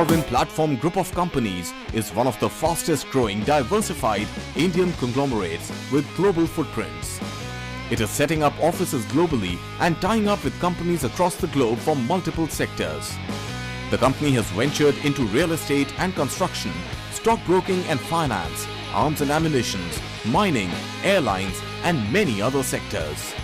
Darwin Platform Group of Companies is one of the fastest growing diversified Indian conglomerates with global footprints. It is setting up offices globally and tying up with companies across the globe from multiple sectors. The company has ventured into real estate and construction, stockbroking and finance, arms and ammunition, mining, airlines and many other sectors.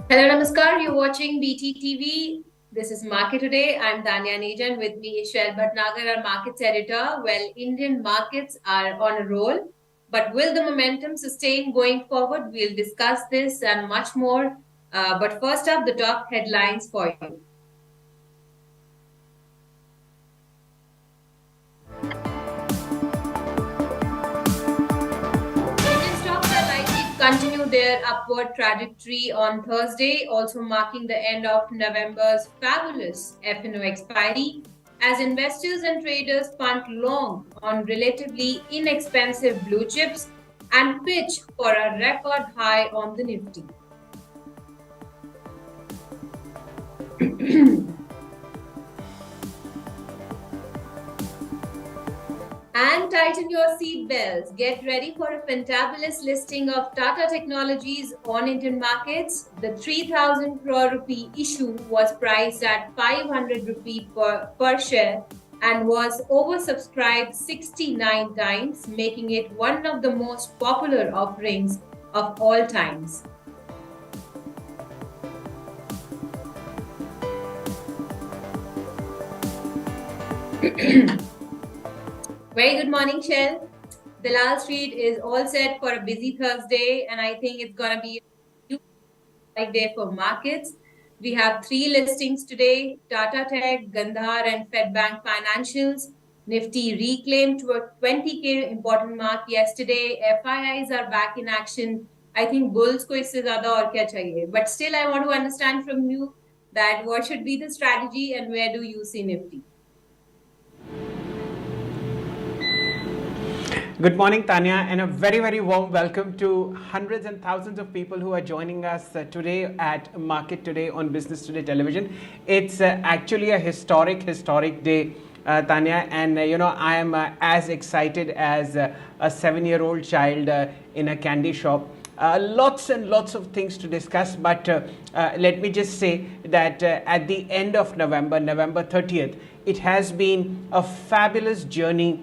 Hello, Namaskar. You're watching BTTV. This is Market Today. I'm Tanya Aneja and with me is Shail Bhatnagar, our markets editor. Well, Indian markets are on a roll, but will the momentum sustain going forward? We'll discuss this and much more. But first up, the top headlines for you. Continue their upward trajectory on Thursday, also marking the end of November's fabulous F&O expiry, as investors and traders punt long on relatively inexpensive blue chips and pitch for a record high on the Nifty. And tighten your seat belts. Get ready for a fantabulous listing of Tata Technologies on Indian markets. The 3,000 crore rupee issue was priced at 500 rupee per share and was oversubscribed 69 times, making it one of the most popular offerings of all times. Very good morning, Shail. Dalal Street is all set for a busy Thursday, and I think it's going to be a day for markets. We have 3 listings today: Tata Tech, Gandhar, and Fed Bank Financials. Nifty reclaimed to a 20K important mark yesterday. FIIs are back in action. I think bulls ko isse zyada aur kya chahiye. But still, I want to understand from you that what should be the strategy and where do you see Nifty? Good morning, Tanya, and a very, very warm welcome to hundreds and thousands of people who are joining us today at Market Today on Business Today Television. It's actually a historic day, Tanya, and I am as excited as a 7-year-old child in a candy shop. Lots and lots of things to discuss, but let me just say that at the end of November 30th, it has been a fabulous journey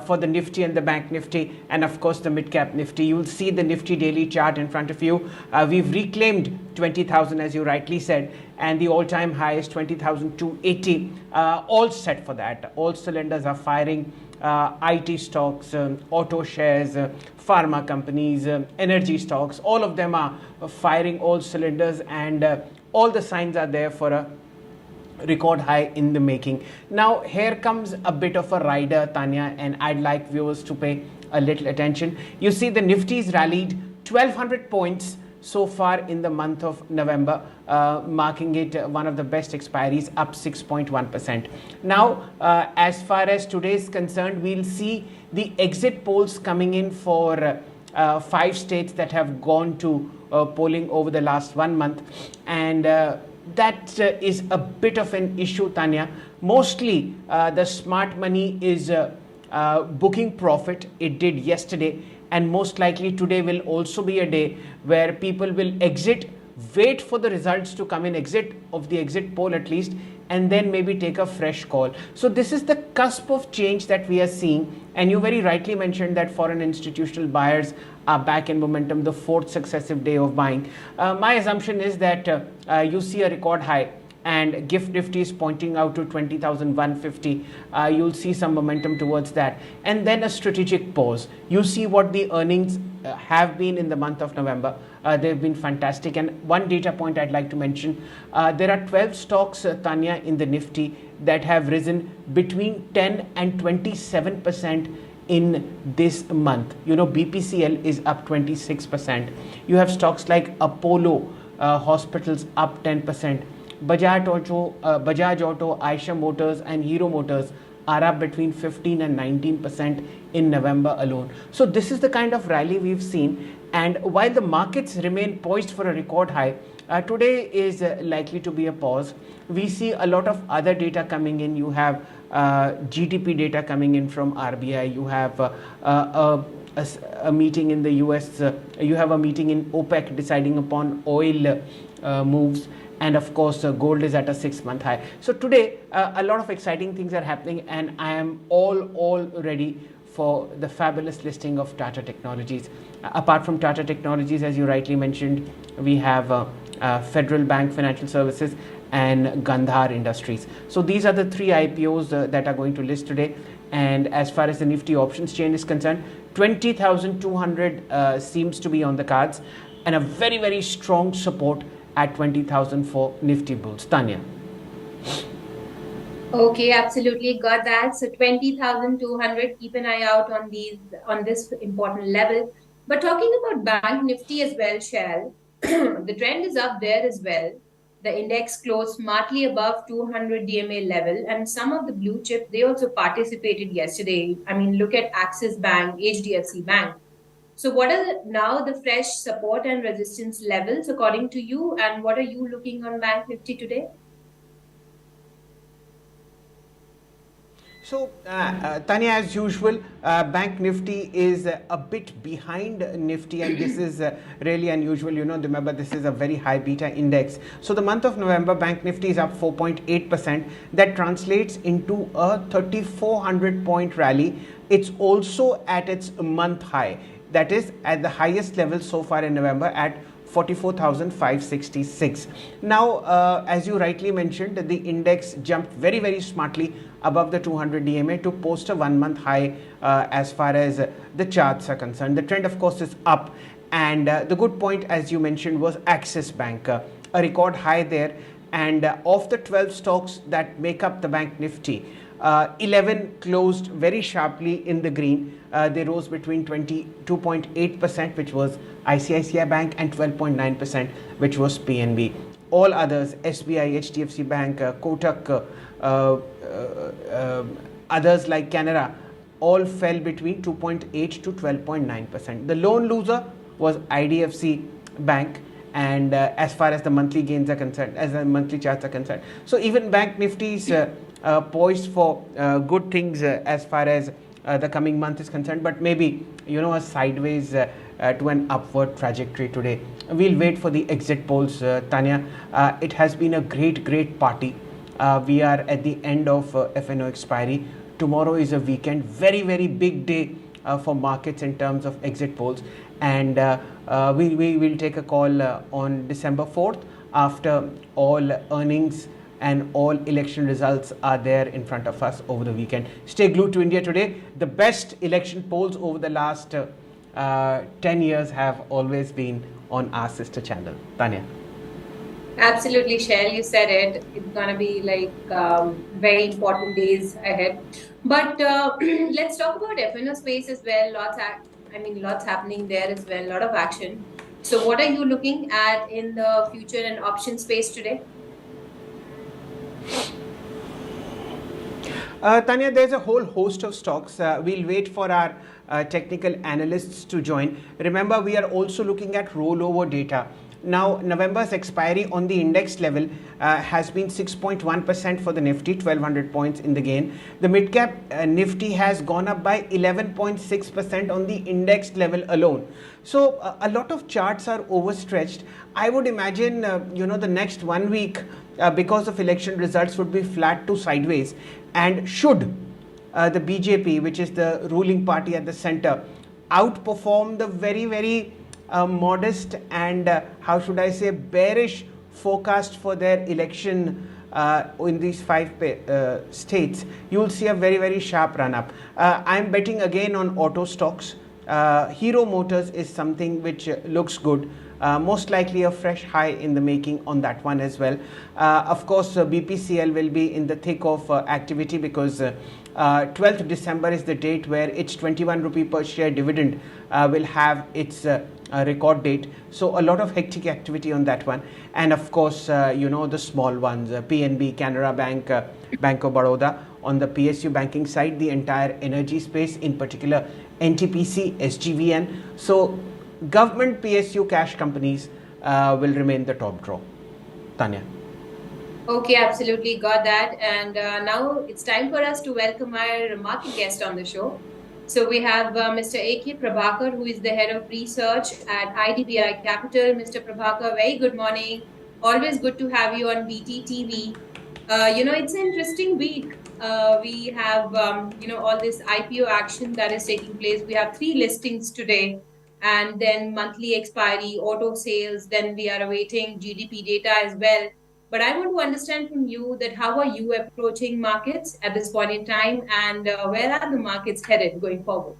for the Nifty and the Bank Nifty, and of course the mid-cap Nifty. You will see the Nifty daily chart in front of you. We've reclaimed 20,000, as you rightly said, and the all-time high is 20,280. All set for that. All cylinders are firing. IT stocks, auto shares, pharma companies, energy stocks, all of them are firing all cylinders, and all the signs are there for a record high in the making. Now here comes a bit of a rider, Tanya, and I'd like viewers to pay a little attention. You see the Nifty's rallied 1200 points so far in the month of November, marking it one of the best expiries, up 6.1%. Now as far as today is concerned, we'll see the exit polls coming in for 5 states that have gone to polling over the last 1 month, and that is a bit of an issue, Tanya. Mostly the smart money is booking profit. It did yesterday, and most likely today will also be a day where people will exit, wait for the results to come in, exit of the exit poll at least, and then maybe take a fresh call. So this is the cusp of change that we are seeing, and you very rightly mentioned that foreign institutional buyers are back in momentum, the 4th successive day of buying. My assumption is that you see a record high, and Gift Nifty is pointing out to 20,150. You'll see some momentum towards that, and then a strategic pause. You see what the earnings have been in the month of November. They've been fantastic, and one data point I'd like to mention, there are 12 stocks, Tanya, in the Nifty that have risen between 10 and 27% in this month. BPCL is up 26%. You have stocks like Apollo Hospitals up 10%. Bajaj Auto, Eicher Motors and Hero Motors are up between 15 and 19% in November alone. So this is the kind of rally we've seen, and while the markets remain poised for a record high, today is likely to be a pause. We see a lot of other data coming in. You have GDP data coming in from RBI. You have a meeting in the US. You have a meeting in OPEC deciding upon oil moves. And of course, gold is at a 6-month high. So today, a lot of exciting things are happening, and I am all ready for the fabulous listing of Tata Technologies. Apart from Tata Technologies, as you rightly mentioned, we have Federal Bank Financial Services and Gandhar Industries. So these are the three IPOs that are going to list today. And as far as the Nifty options chain is concerned, 20,200 seems to be on the cards, and a very strong support at 20,000 for Nifty bulls. Tanya. Okay, absolutely got that. So 20,200. Keep an eye out on this important level. But talking about Bank Nifty as well, Shell, the trend is up there as well. The index closed smartly above 200 DMA level, and some of the blue chip they also participated yesterday. I mean, look at Axis Bank, HDFC Bank. So what are now the fresh support and resistance levels according to you, and what are you looking on Bank Nifty today? So, Tanya, as usual, Bank Nifty is a bit behind Nifty, and this is really unusual. You know, remember, this is a very high beta index. So, the month of November, Bank Nifty is up 4.8%. That translates into a 3,400 point rally. It's also at its month high. That is at the highest level so far in November at 44,566. Now, as you rightly mentioned, the index jumped very smartly above the 200 DMA to post a 1-month high as far as the charts are concerned. The trend, of course, is up, and the good point, as you mentioned, was Axis Bank, a record high there. And of the 12 stocks that make up the Bank Nifty, 11 closed very sharply in the green. They rose between 22.8%, which was ICICI Bank, and 12.9%, which was PNB. All others, SBI, HDFC Bank, Kotak, others like Canara, all fell between 2.8 to 12.9%. The lone loser was IDFC Bank, and as far as the monthly gains are concerned, as the monthly charts are concerned. So even Bank Nifty is poised for good things as far as the coming month is concerned, but maybe, you know, a sideways to an upward trajectory today. We'll wait for the exit polls, Tanya. It has been a great party. We are at the end of FNO expiry. Tomorrow is a weekend, very big day for markets in terms of exit polls, and we will take a call on December 4th after all earnings and all election results are there in front of us over the weekend. Stay glued to India Today. The best election polls over the last 10 years have always been on our sister channel. Tanya. Absolutely, Shail, you said it. It's gonna be like very important days ahead. But let's talk about FNO space as well. Lots happening there as well. A lot of action. So, what are you looking at in the future and option space today? Tanya, there's a whole host of stocks. We'll wait for our technical analysts to join. Remember, we are also looking at rollover data. Now, November's expiry on the index level has been 6.1% for the Nifty, 1200 points in the gain. The mid-cap Nifty has gone up by 11.6% on the index level alone. So, a lot of charts are overstretched. I would imagine, the next 1 week, because of election results, would be flat to sideways. And should the BJP, which is the ruling party at the center, outperform the very modest and bearish forecast for their election in these 5 states, you will see a very sharp run up. I'm betting again on auto stocks. Hero Motors is something which looks good. Most likely a fresh high in the making on that one as well. Of course, BPCL will be in the thick of activity because 12th December is the date where its 21 rupee per share dividend will have its record date. So a lot of hectic activity on that one. And of course, the small ones, PNB, Canara Bank, Bank of Baroda. On the PSU banking side, the entire energy space, in particular NTPC, SGVN. So government PSU cash companies will remain the top draw. Tanya. Okay, absolutely got that. And now it's time for us to welcome our market guest on the show. So we have Mr. AK Prabhakar, who is the head of research at IDBI Capital. Mr. Prabhakar, very good morning. Always good to have you on BTTV. It's an interesting week. We have, all this IPO action that is taking place. We have 3 listings today, and then monthly expiry, auto sales. Then we are awaiting GDP data as well. But I want to understand from you that how are you approaching markets at this point in time, and where are the markets headed going forward?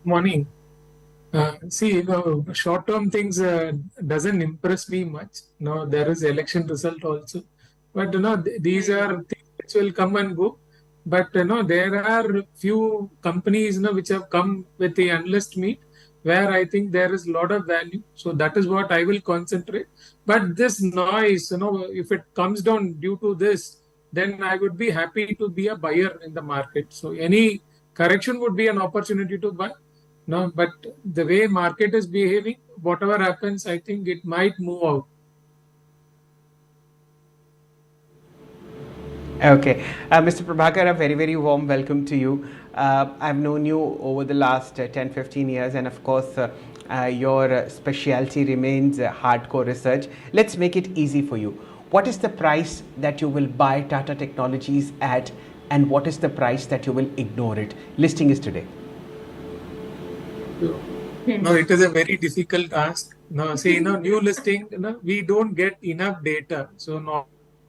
Morning. Short-term things doesn't impress me much. No, there is election result also, but these are things which will come and go. But there are few companies which have come with the analyst meet where I think there is a lot of value. So that is what I will concentrate. But this noise, if it comes down due to this, then I would be happy to be a buyer in the market. So any correction would be an opportunity to buy. No, but the way market is behaving, whatever happens, I think it might move out. Okay. Mr. Prabhakar, a very, very warm welcome to you. I've known you over the last 10, 15 years, and of course, your specialty remains hardcore research. Let's make it easy for you. What is the price that you will buy Tata Technologies at, and what is the price that you will ignore it? Listing is today. No, it is a very difficult task. No, see, new listing, we don't get enough data. So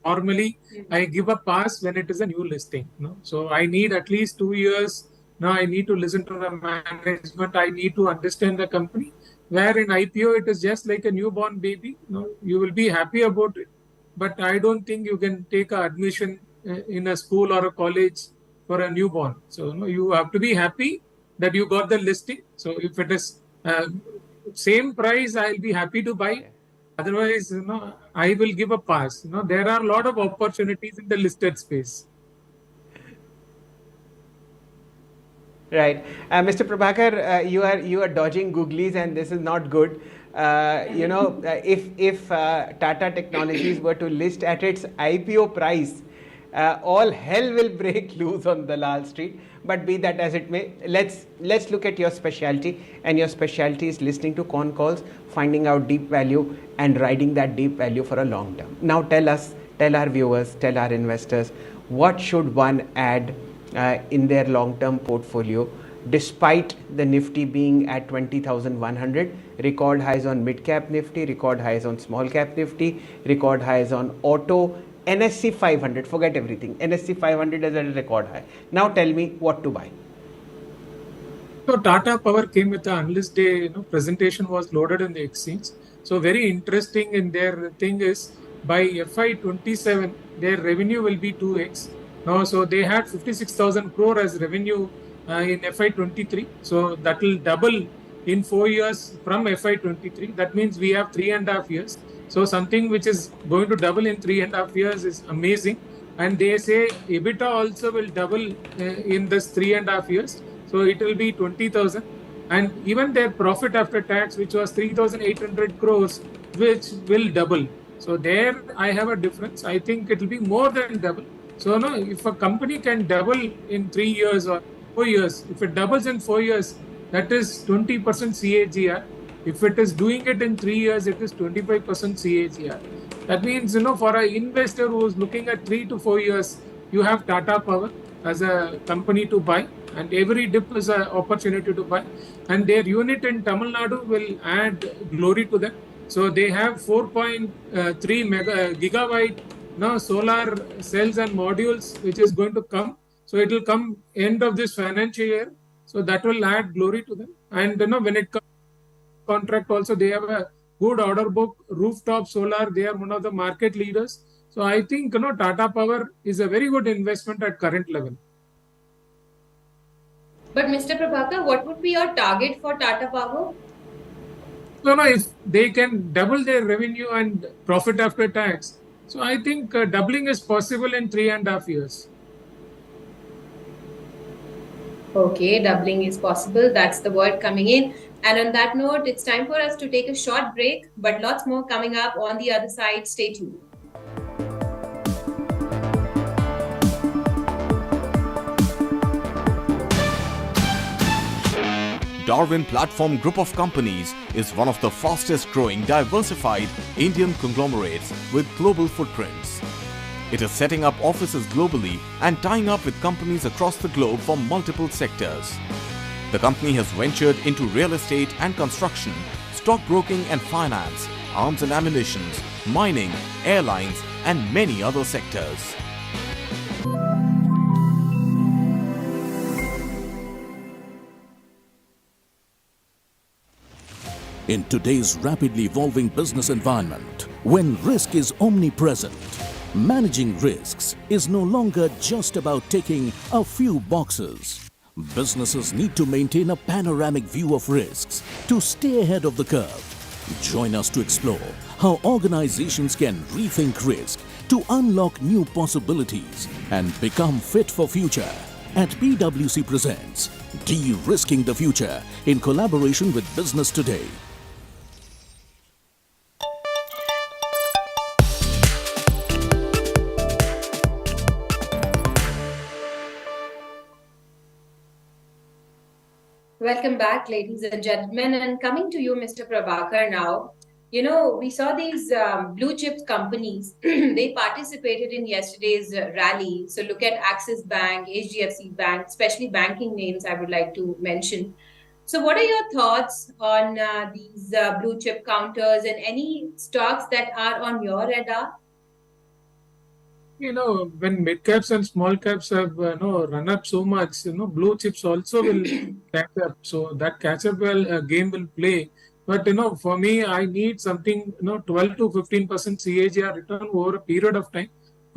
normally I give a pass when it is a new listing. So I need at least 2 years. Now I need to listen to the management. I need to understand the company. Where in IPO it is just like a newborn baby. You will be happy about it, but I don't think you can take a admission in a school or a college for a newborn. So you have to be happy that you got the listing. So if it is same price, I'll be happy to buy. Otherwise, I will give a pass. There are a lot of opportunities in the listed space. Right, Mr. Prabhakar, you are dodging googlies, and this is not good. If Tata Technologies were to list at its IPO price, all hell will break loose on Dalal Street. But be that as it may, let's look at your specialty, and your specialty is listening to con calls, finding out deep value, and riding that deep value for a long term. Now tell our viewers, tell our investors, what should one add in their long-term portfolio, despite the Nifty being at 20,100, record highs on mid-cap Nifty, record highs on small-cap Nifty, record highs on auto, NSE 500, forget everything. NSE 500 is at a record high. Now tell me what to buy. So Tata Power came with the analyst day, presentation was loaded in the exchange. So very interesting in their thing is by FY27, their revenue will be 2x. Now, so they had 56,000 crore as revenue in FY23. So that will double in 4 years from FY23. That means we have 3.5 years. So something which is going to double in 3.5 years is amazing. And they say EBITDA also will double in this 3.5 years. So it will be 20,000. And even their profit after tax, which was 3,800 crores, which will double. So there I have a difference. I think it will be more than double. So if a company can double in 3 years or 4 years, if it doubles in 4 years, that is 20% CAGR. If it is doing it in 3 years, it is 25% CAGR. That means, for an investor who is looking at 3 to 4 years, you have Tata Power as a company to buy, and every dip is an opportunity to buy. And their unit in Tamil Nadu will add glory to them. So they have 4.3 gigawatt solar cells and modules, which is going to come. So it will come end of this financial year. So that will add glory to them. And when it comes contract also, they have a good order book, rooftop solar, they are one of the market leaders. So I think Tata Power is a very good investment at current level. But Mr. Prabhakar, what would be your target for Tata Power? So no, if they can double their revenue and profit after tax, so I think doubling is possible in 3.5 years. Okay, doubling is possible. That's the word coming in. And on that note, it's time for us to take a short break, but lots more coming up on the other side. Stay tuned. Darwin Platform Group of Companies is one of the fastest growing diversified Indian conglomerates with global footprints. It is setting up offices globally and tying up with companies across the globe for multiple sectors. The company has ventured into real estate and construction, stockbroking and finance, arms and ammunition, mining, airlines and many other sectors. In today's rapidly evolving business environment, when risk is omnipresent, managing risks is no longer just about ticking a few boxes. Businesses need to maintain a panoramic view of risks to stay ahead of the curve. Join us to explore how organizations can rethink risk to unlock new possibilities and become fit for future. At PwC presents De-Risking the Future in collaboration with Business Today. Welcome back, ladies and gentlemen. And coming to you, Mr. Prabhakar, now, we saw these blue chip companies. They participated in yesterday's rally. So look at Axis Bank, HDFC Bank, especially banking names I would like to mention. So what are your thoughts on these blue chip counters and any stocks that are on your radar? When mid caps and small caps have run up so much, blue chips also will catch up. So that catch up game will play. But for me, I need something 12 to 15% CAGR return over a period of time.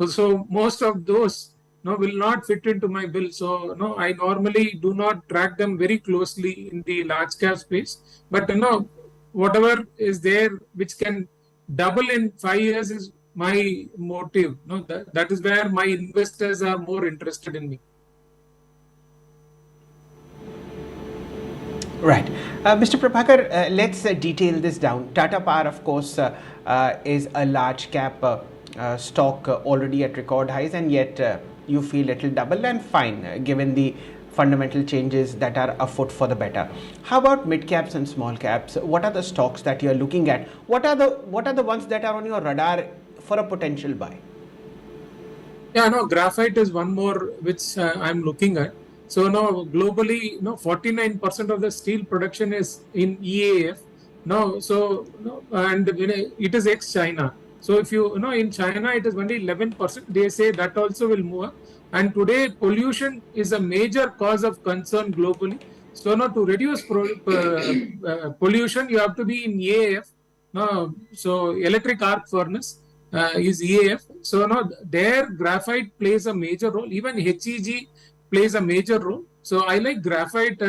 So most of those will not fit into my bill. So I normally do not track them very closely in the large cap space. But whatever is there which can double in 5 years is my motive. That is where my investors are more interested in me. Right. Mr. Prabhakar, let's detail this down. Tata Power, of course, is a large cap stock already at record highs, and yet you feel it will double, and fine, given the fundamental changes that are afoot for the better. How about mid caps and small caps? What are the stocks that you are looking at? What are the ones that are on your radar for a potential buy? Yeah, Graphite is one more which I'm looking at. So now globally, 49% of the steel production is in EAF. And it is ex-China. So if in China it is only 11%. They say that also will move up. And today pollution is a major cause of concern globally. So now to reduce pollution, you have to be in EAF. So electric arc furnace is EAF. So now there graphite plays a major role. Even HEG plays a major role. So I like graphite.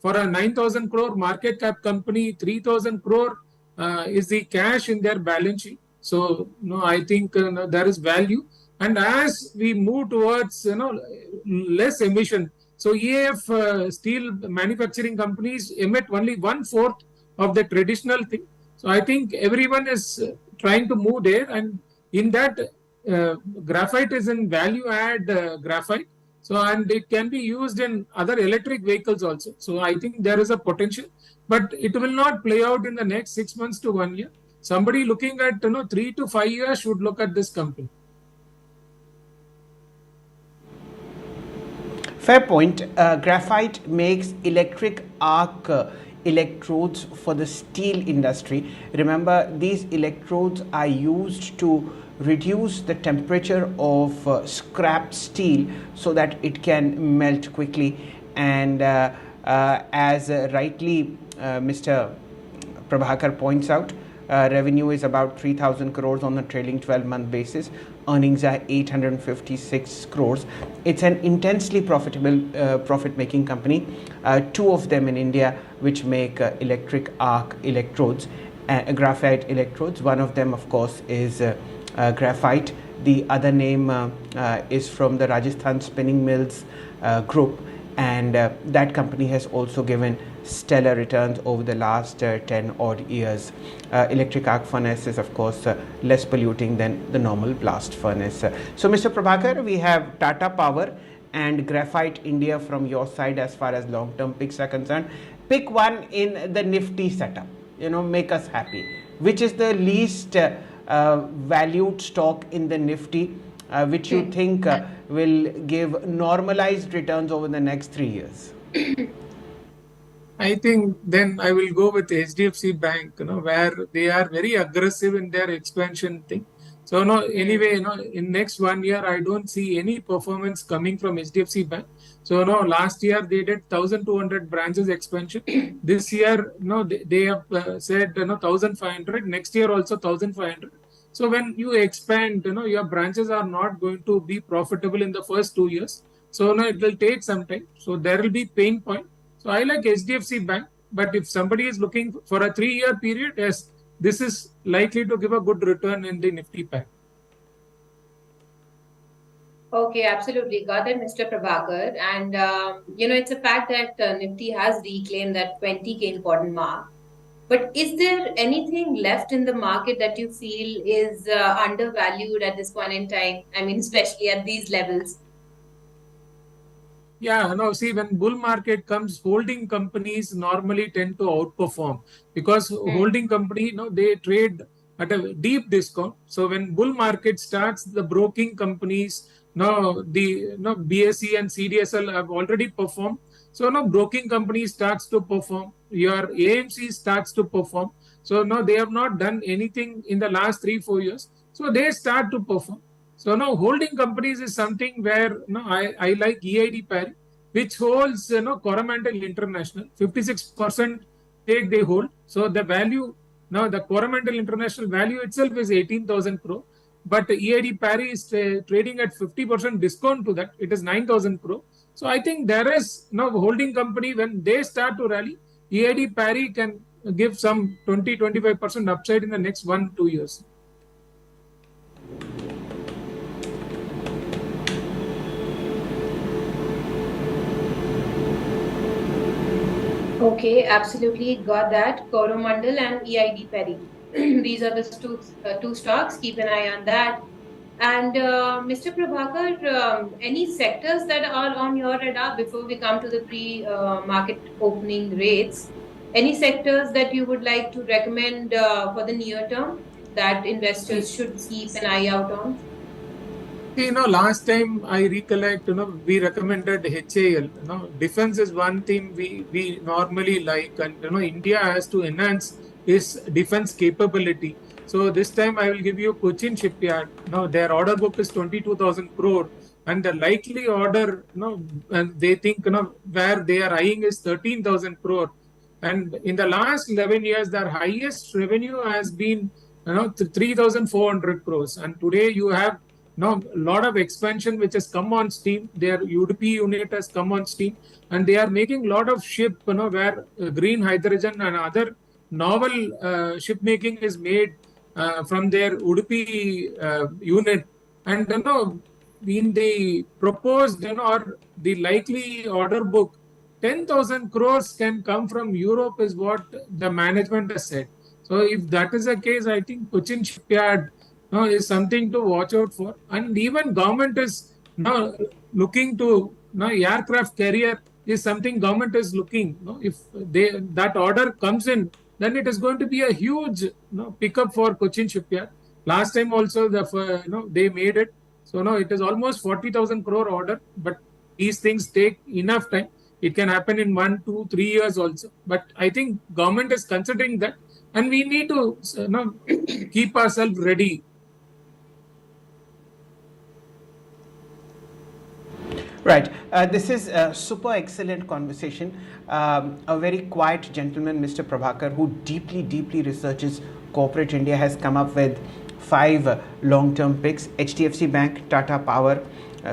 For a 9,000 crore market cap company, 3,000 crore is the cash in their balance sheet. So I think there is value. And as we move towards less emission, so EAF steel manufacturing companies emit only 1/4 of the traditional thing. So I think everyone is trying to move there, and in that graphite is in value add graphite. So and it can be used in other electric vehicles also. So I think there is a potential, but it will not play out in the next 6 months to 1 year. Somebody looking at 3 to 5 years should look at this company. Fair point. Graphite makes electric arc electrodes for the steel industry. Remember, these electrodes are used to reduce the temperature of scrap steel so that it can melt quickly. And as rightly Mr. Prabhakar points out, revenue is about 3,000 crores on a trailing 12-month basis. earnings are 856 crores. It's an intensely profitable profit-making company. Two of them in India which make electric arc electrodes, graphite electrodes. One of them, of course, is Graphite. The other name is from the Rajasthan Spinning Mills group, and that company has also given stellar returns over the last 10 odd years. Electric arc furnace is, of course, less polluting than the normal blast furnace. So Mr. Prabhakar, we have Tata Power and Graphite India from your side as far as long-term picks are concerned. Pick one in the Nifty setup, make us happy. Which is the least valued stock in the Nifty, which you think will give normalized returns over the next 3 years? I think then I will go with HDFC Bank, where they are very aggressive in their expansion thing. So anyway, in next 1 year, I don't see any performance coming from HDFC Bank. So last year they did 1,200 branches expansion. This year, they have said 1,500. Next year also 1,500. So when you expand, your branches are not going to be profitable in the first 2 years. So it will take some time. So there will be pain point. So I like HDFC Bank, but if somebody is looking for a 3-year period, yes, this is likely to give a good return in the Nifty pack. Okay, absolutely. Got it, Mr. Prabhakar. And, it's a fact that Nifty has reclaimed that 20K important mark. But is there anything left in the market that you feel is undervalued at this point in time? I mean, especially at these levels. Yeah, see, when bull market comes, holding companies normally tend to outperform because holding company, they trade at a deep discount. So when bull market starts, the broking companies, BSE and CDSL have already performed. So broking company starts to perform. Your AMC starts to perform. So they have not done anything in the last 3-4 years. So they start to perform. So now holding companies is something where I like EID Parry, which holds Coromandel International. 56% stake they hold. So the value the Coromandel International value itself is 18,000 crore, but EID Parry is trading at 50% discount to that. It is 9,000 crore. So I think there is holding company, when they start to rally, EID Parry can give some 20-25% upside in the next 1-2 years. Okay, absolutely got that. Coromandel and EID Parry. These are the two stocks. Keep an eye on that. And Mr. Prabhakar, any sectors that are on your radar before we come to the pre-market opening rates? Any sectors that you would like to recommend for the near term that investors should keep an eye out on? Last time I recollect, we recommended HAL. Defense is one thing we normally like, and India has to enhance its defense capability. So this time I will give you Cochin Shipyard. Their order book is 22,000 crore, and the likely order, and they think, where they are eyeing is 13,000 crore. And in the last 11 years, their highest revenue has been, 3,400 crores. And today you have a lot of expansion which has come on steam. Their UDP unit has come on steam, and they are making a lot of ship, where green hydrogen and other novel ship making is made from their UDP unit. And in the proposed or the likely order book, 10,000 crores can come from Europe is what the management has said. So if that is the case, I think Cochin Shipyard is something to watch out for. And even government is now looking to aircraft carrier is something government is looking. If that order comes in, then it is going to be a huge pickup for Cochin Shipyard. Last time also they made it. So it is almost 40,000 crore order, but these things take enough time. It can happen in 1, 2, 3 years also. But I think government is considering that, and we need to keep ourselves ready. Right. This is a super excellent conversation. A very quiet gentleman, Mr. Prabhakar, who deeply researches corporate India, has come up with 5 long-term picks: HDFC Bank, Tata Power,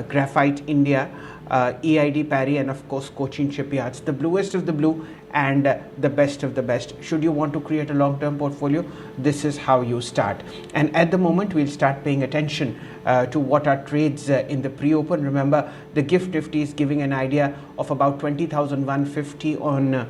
Graphite India, EID Parry, and of course Cochin Shipyards. The bluest of the blue and the best of the best. Should you want to create a long-term portfolio, this is how you start. And at the moment, we'll start paying attention to what are trades in the pre-open. Remember, the GIFT Nifty is giving an idea of about 20,150 on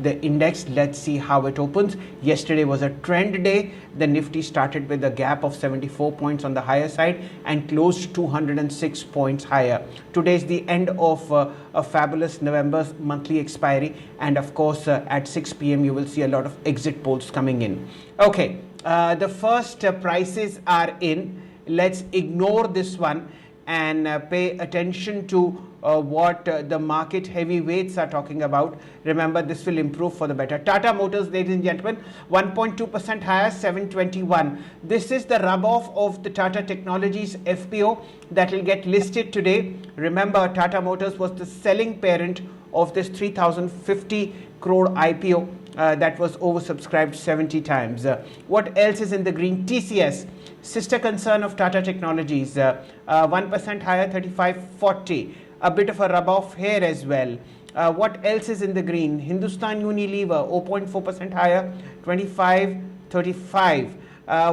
the index. Let's see how it opens. Yesterday was a trend day. The Nifty started with a gap of 74 points on the higher side and closed 206 points higher. Today is the end of a fabulous November's monthly expiry, and of course at 6 p.m. you will see a lot of exit polls coming in. Okay, the first prices are in. Let's ignore this one and pay attention to what the market heavyweights are talking about. Remember, this will improve for the better. Tata Motors, ladies and gentlemen, 1.2% higher, 721. This is the rub-off of the Tata Technologies IPO that will get listed today. Remember, Tata Motors was the selling parent of this 3,050 crore IPO that was oversubscribed 70 times. What else is in the green? TCS, sister concern of Tata Technologies, 1% higher, 3540. A bit of a rub-off here as well. What else is in the green? Hindustan Unilever, 0.4% higher, 2535.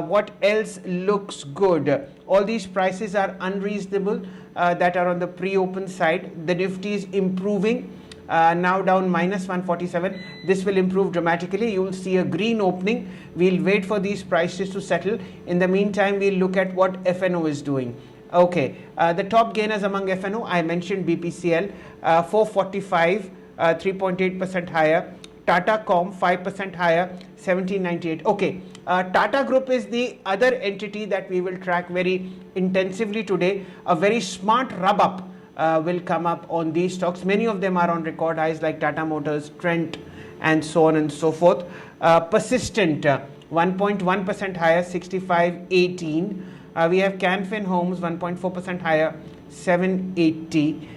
What else looks good? All these prices are unreasonable that are on the pre-open side. The Nifty is improving. Now down minus 147. This will improve dramatically. You will see a green opening. We'll wait for these prices to settle. In the meantime, we'll look at what FNO is doing. Okay, the top gainers among FNO, I mentioned BPCL, 445, 3.8% higher. Tata Com, 5% higher, 1798. Okay, Tata Group is the other entity that we will track very intensively today. A very smart rub-up will come up on these stocks. Many of them are on record highs, like Tata Motors, Trent, and so on and so forth. Persistent, 1.1% higher, 6518. We have Canfin Homes, 1.4% higher, 780.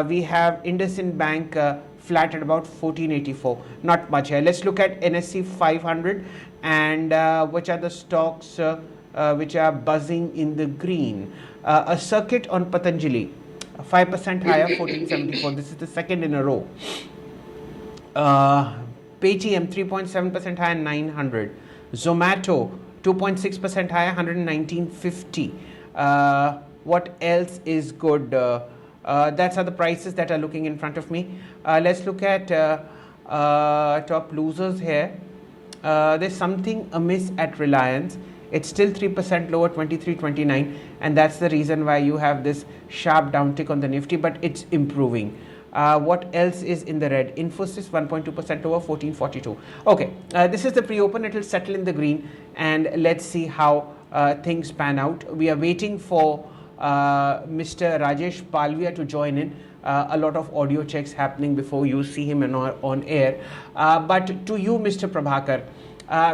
We have IndusInd Bank flat at about 1484. Not much here. Let's look at NSE 500 and which are the stocks which are buzzing in the green. A circuit on Patanjali, 5% higher, 1474. This is the second in a row. Paytm, 3.7% higher, 900. Zomato, 2.6% higher, 119.50. What else is good? That's are the prices that are looking in front of me. Let's look at top losers here. There's something amiss at Reliance. It's still 3% lower, 23.29, and that's the reason why you have this sharp downtick on the Nifty, but it's improving. What else is in the red? Infosys, 1.2% over, 1442. Okay, this is the pre-open. It will settle in the green, and let's see how things pan out. We are waiting for Mr. Rajesh Palvia to join in. A lot of audio checks happening before you see him on air. But to you, Mr. Prabhakar,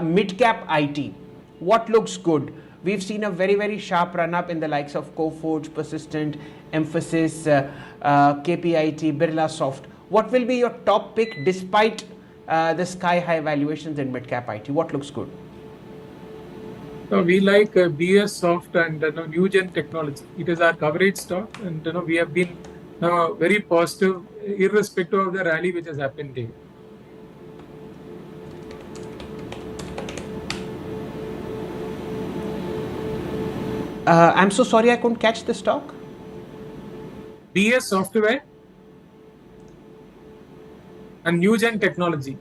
mid-cap IT, what looks good? We've seen a very, very sharp run-up in the likes of Coforge, Persistent, Emphasis, KPIT, Birla Soft. What will be your top pick despite the sky-high valuations in mid-cap IT? What looks good? So we like BS Soft and New Gen Technology. It is our coverage stock, and we have been very positive, irrespective of the rally which has happened here. I'm so sorry, I couldn't catch the stock. BS Software and New Gen Technology.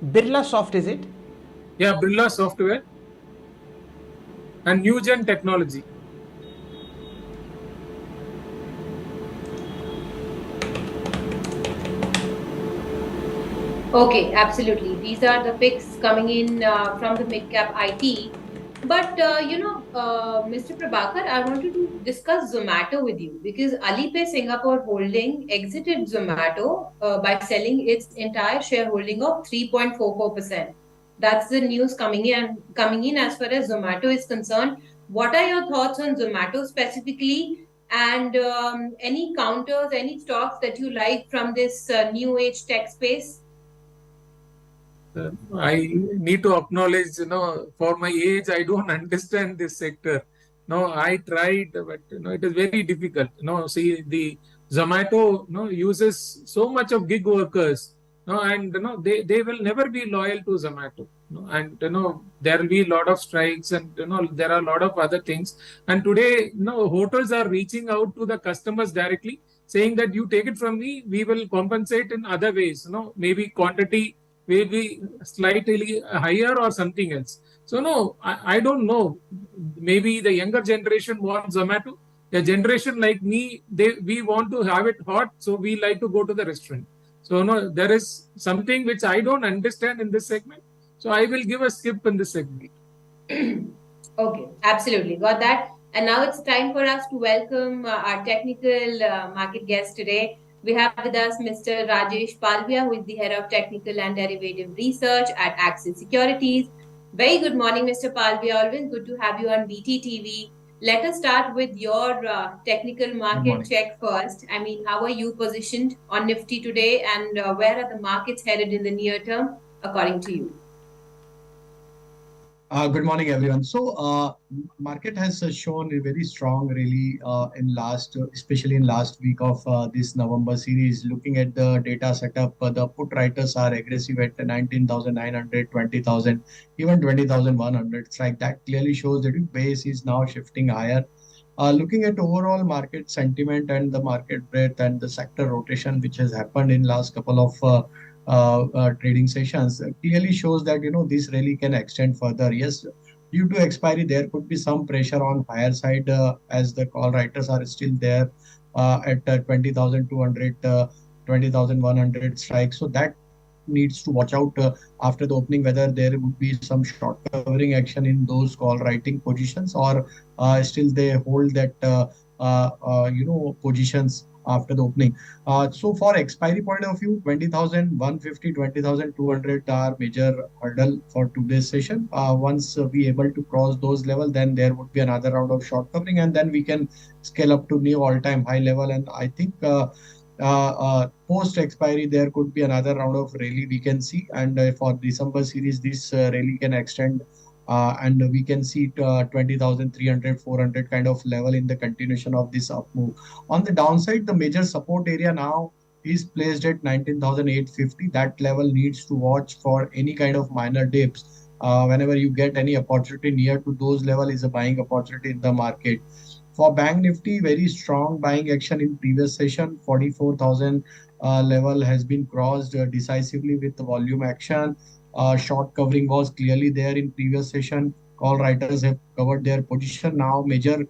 Birla Soft, is it? Yeah, Birla Software and New Gen Technology. Okay, absolutely. These are the picks coming in from the mid-cap IT. But, Mr. Prabhakar, I wanted to discuss Zomato with you because Alipay Singapore Holding exited Zomato by selling its entire shareholding of 3.44%. That's the news coming in as far as Zomato is concerned. What are your thoughts on Zomato specifically, and any counters, any stocks that you like from this new age tech space? I need to acknowledge, for my age, I don't understand this sector. No, I tried, but it is very difficult. See, the Zomato, uses so much of gig workers. No, and they will never be loyal to Zomato. No, and there will be a lot of strikes, and there are a lot of other things. And today, hotels are reaching out to the customers directly, saying that you take it from me, we will compensate in other ways. Maybe quantity will be slightly higher or something else. So no, I don't know. Maybe the younger generation wants Zomato. A generation like me, we want to have it hot, so we like to go to the restaurant. So no, there is something which I don't understand in this segment. So I will give a skip in this segment. Okay, absolutely. Got that. And now it's time for us to welcome our technical market guest today. We have with us Mr. Rajesh Palvia, who is the head of technical and derivative research at Axis Securities. Very good morning, Mr. Palvia. Always good to have you on BTTV. Let us start with your technical market check first. I mean, how are you positioned on Nifty today, and where are the markets headed in the near term, according to you? Good morning, everyone. So, market has shown a very strong rally in last, especially in last week of this November series. Looking at the data setup, the put writers are aggressive at 19,900, 20,000, even 20,100. It's like that clearly shows that the base is now shifting higher. Looking at overall market sentiment and the market breadth and the sector rotation, which has happened in last couple of trading sessions, clearly shows that this rally can extend further. Yes, due to expiry, there could be some pressure on higher side as the call writers are still there at 20,200, 20,100 strikes. So that needs to watch out after the opening whether there would be some short covering action in those call writing positions, or still they hold that positions after the opening. So for expiry point of view, 20,150, 20,200 are major hurdle for today's session. Once we able to cross those level, then there would be another round of short covering, and then we can scale up to new all-time high level. And I think post expiry there could be another round of rally we can see, and for December series this rally can extend, and we can see 20,300, 400 kind of level in the continuation of this up move. On the downside, the major support area now is placed at 19,850. That level needs to watch for any kind of minor dips. Whenever you get any opportunity near to those level is a buying opportunity in the market. For Bank Nifty, very strong buying action in previous session. 44,000 level has been crossed decisively with the volume action. Short covering was clearly there in previous session. Call writers have covered their position. Now major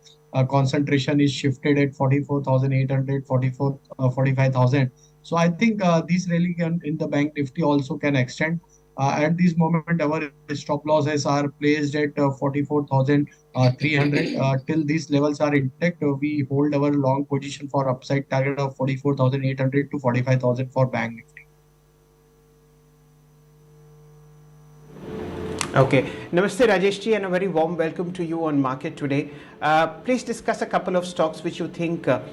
concentration is shifted at 44,800, 45,000. So I think this rally can in the Bank Nifty also can extend. At this moment, our stop losses are placed at 44,300. Till these levels are intact, we hold our long position for upside target of 44,800 to 45,000 for Bank Nifty. Okay. Namaste Rajesh ji, and a very warm welcome to you on Market Today. Please discuss a couple of stocks which you think are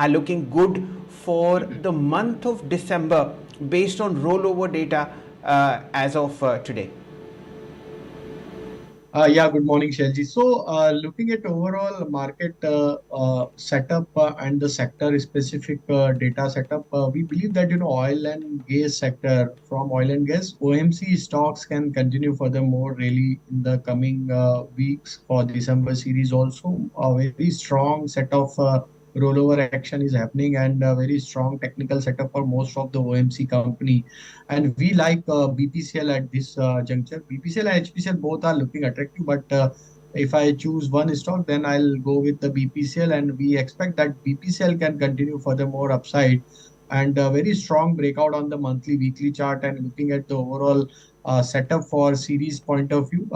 looking good for the month of December based on rollover data as of today. Yeah, good morning, Shailji. So, looking at overall market setup and the sector specific data setup, we believe that oil and gas sector, from oil and gas, OMC stocks can continue furthermore really in the coming weeks for December series. Also, a very strong set of rollover action is happening, and a very strong technical setup for most of the OMC company. And we like BPCL at this juncture. BPCL and HPCL both are looking attractive, but if I choose one stock, then I'll go with the BPCL, and we expect that BPCL can continue furthermore upside, and a very strong breakout on the monthly weekly chart. And looking at the overall setup for series point of view,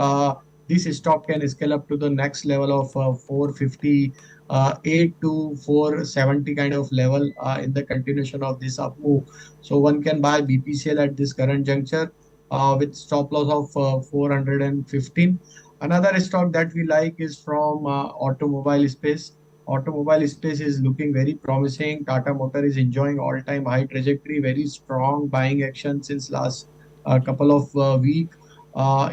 this stock can scale up to the next level of 458 to 470 kind of level in the continuation of this up move. So one can buy BPCL at this current juncture with stop loss of 415. Another stock that we like is from automobile space. Automobile space is looking very promising. Tata Motor is enjoying all-time high trajectory, very strong buying action since last couple of week.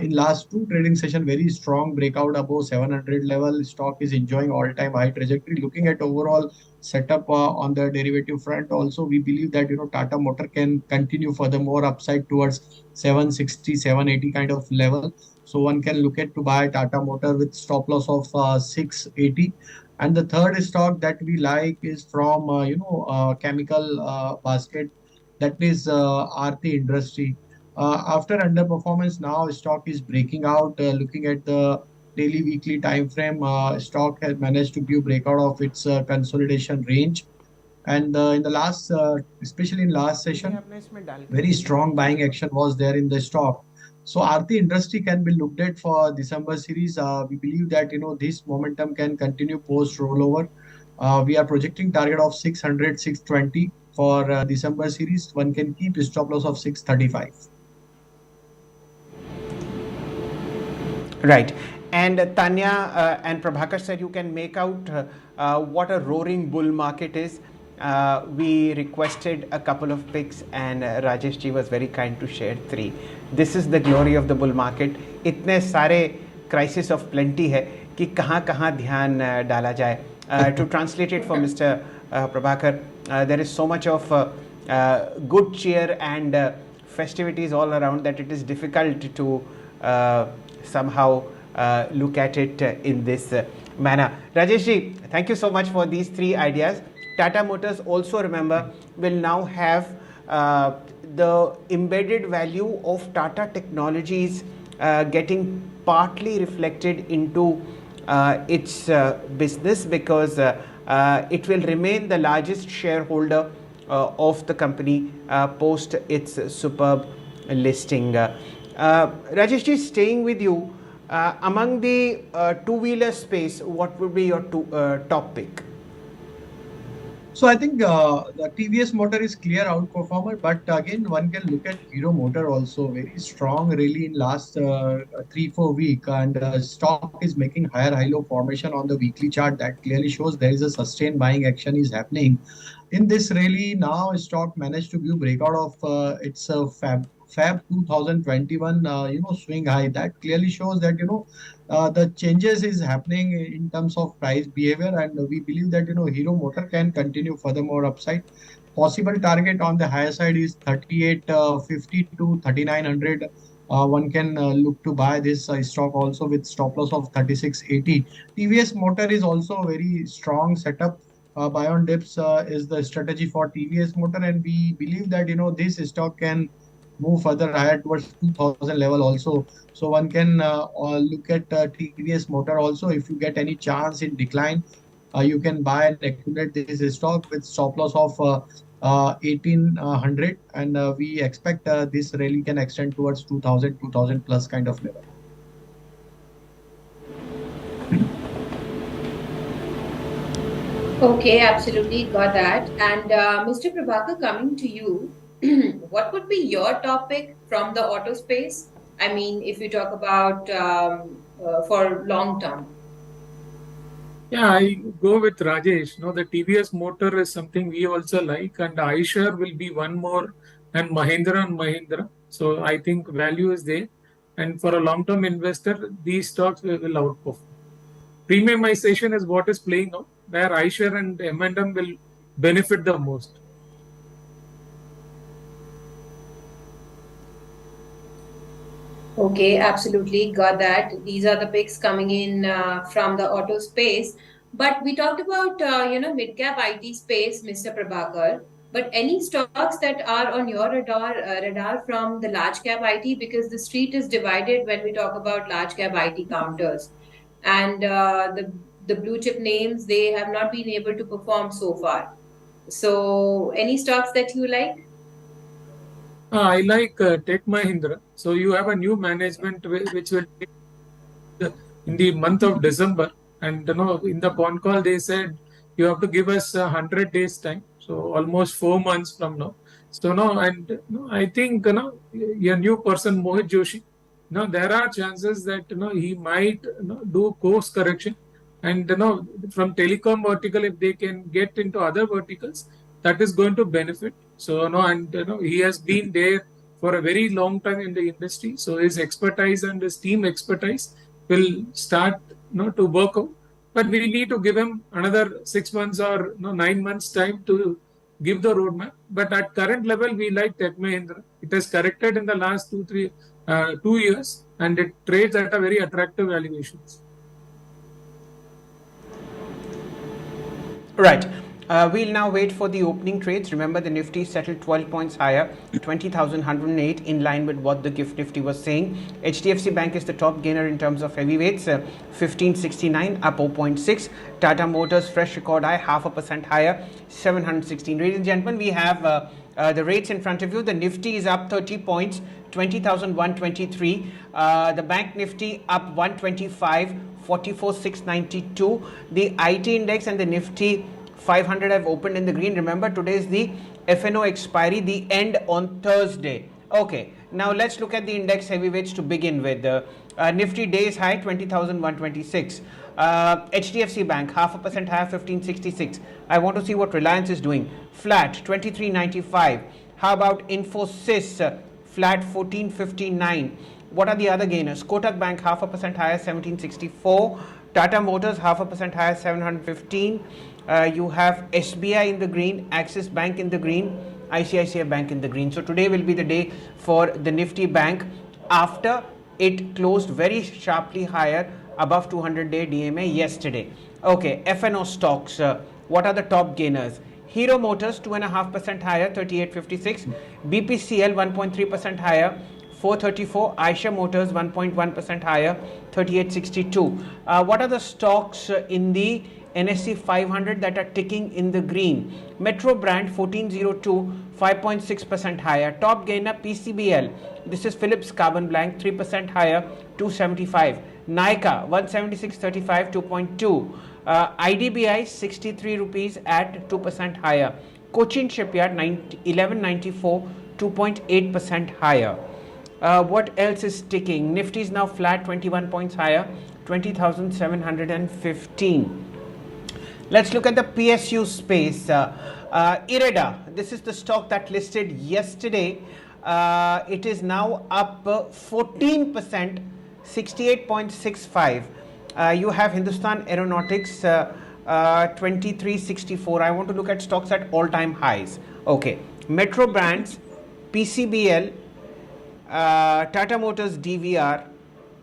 In last two trading session, very strong breakout above 700 level. Stock is enjoying all-time high trajectory. Looking at overall setup on the derivative front, also we believe that Tata Motor can continue furthermore upside towards 760, 780 kind of level. So one can look at to buy Tata Motor with stop loss of 680. And the third stock that we like is from chemical basket, that is Aarti Industry. After underperformance, now stock is breaking out. Looking at the daily, weekly time frame, stock has managed to give breakout of its consolidation range. And in the last, especially in last session, very strong buying action was there in the stock. So Aarti Industry can be looked at for December series. We believe that this momentum can continue post rollover. We are projecting target of 600, 620 for December series. One can keep stop loss of 635. Right. And Tanya and Prabhakar said you can make out what a roaring bull market is. We requested a couple of picks and Rajesh ji was very kind to share 3. This is the glory of the bull market. इतने सारे crisis of plenty है कि कहाँ ध्यान डाला जाए. To translate it for Mr. Prabhakar, there is so much of good cheer and festivities all around that it is difficult to somehow look at it in this manner. Rajesh ji, thank you so much for these 3 ideas. Tata Motors also, remember, will now have the embedded value of Tata Technologies getting partly reflected into its business, because it will remain the largest shareholder of the company post its superb listing. Rajesh ji, staying with you, among the two-wheeler space, what would be your top pick? So I think the TVS Motor is clear outperformer, but again one can look at Hero Motor also, very strong rally in last 3-4 week, and stock is making higher high low formation on the weekly chart. That clearly shows there is a sustained buying action is happening. In this rally now, stock managed to view breakout of its Fab 2021 swing high. That clearly shows that the changes is happening in terms of price behavior, and we believe that Hero Motor can continue furthermore upside. Possible target on the higher side is 3850 to 3900. One can look to buy this stock also with stop loss of 3680. TVS Motor is also a very strong setup. Buy on dips is the strategy for TVS Motor, and we believe that this stock can move further higher towards 2000 level also. So one can look at TVS Motor also. If you get any chance in decline, you can buy and accumulate this stock with stop loss of 1800, and we expect this rally can extend towards 2000 plus kind of level. Okay, absolutely got that. And Mr. Prabhakar, coming to you, what would be your topic from the auto space? I mean, if you talk about for long term. Yeah, I go with Rajesh. The TVS Motor is something we also like, and iShare will be one more, and Mahindra. So I think value is there, and for a long-term investor, these stocks will outperform. Premiumization is what is playing out, where iShare and M&M will benefit the most. Okay, absolutely got that. These are the picks coming in from the auto space. But we talked about mid cap IT space, Mr. Prabhakar. But any stocks that are on your radar from the large cap IT, because the street is divided when we talk about large cap IT counters, and the blue chip names, they have not been able to perform so far. So any stocks that you like? I like Tech Mahindra. So you have a new management which will be in the month of December, and in the phone call they said you have to give us 100 days time, so almost 4 months from now. So I think your new person Mohit Joshi, there are chances that he might do course correction, and from telecom vertical, if they can get into other verticals, that is going to benefit. So and he has been there for a very long time in the industry. So his expertise and his team expertise will start to work out. But we need to give him another 6 months or 9 months time to give the roadmap. But at current level, we like Tech Mahindra. It has corrected in the last 2 years, and it trades at a very attractive valuations. Right. We'll now wait for the opening trades. Remember, the Nifty settled 12 points higher, 20,108, in line with what the GIFT Nifty was saying. HDFC Bank is the top gainer in terms of heavyweights, 1569, up 0.6. Tata Motors, fresh record high, 0.5% higher, 716. Ladies and gentlemen, we have the rates in front of you. The Nifty is up 30 points, 20,123. The Bank Nifty up 125, 44,692. The IT index and the Nifty 500 have opened in the green. Remember, today is the FNO expiry, the end on Thursday. Okay, now let's look at the index heavyweights to begin with. Nifty days high 20,126. HDFC Bank 0.5% higher, 1566. I want to see what Reliance is doing. Flat 2395. How about Infosys? Flat 1459. What are the other gainers? Kotak Bank 0.5% higher, 1764. Tata Motors 0.5% higher, 715. You have SBI in the green, Axis Bank in the green, ICICI Bank in the green. So today will be the day for the Nifty Bank after it closed very sharply higher above 200-day DMA yesterday. Okay, FNO stocks. What are the top gainers? Hero Motors 2.5% higher, 3856. BPCL 1.3% higher, 434. Eicher Motors 1.1% higher, 3862. What are the stocks in the NSE 500 that are ticking in the green? Metro Brand 1402, 5.6% higher. Top gainer PCBL. This is Philips Carbon Blank, 3% higher, 275. Nykaa 176.35, 2.2. IDBI 63 rupees at 2% higher. Cochin Shipyard 1194, 2.8% higher. What else is ticking? Nifty is now flat, 21 points higher, 20,715. Let's look at the PSU space. Ireda, this is the stock that listed yesterday. It is now up 14%, 68.65. You have Hindustan Aeronautics 2364. I want to look at stocks at all-time highs. Okay, Metro Brands, PCBL, Tata Motors DVR,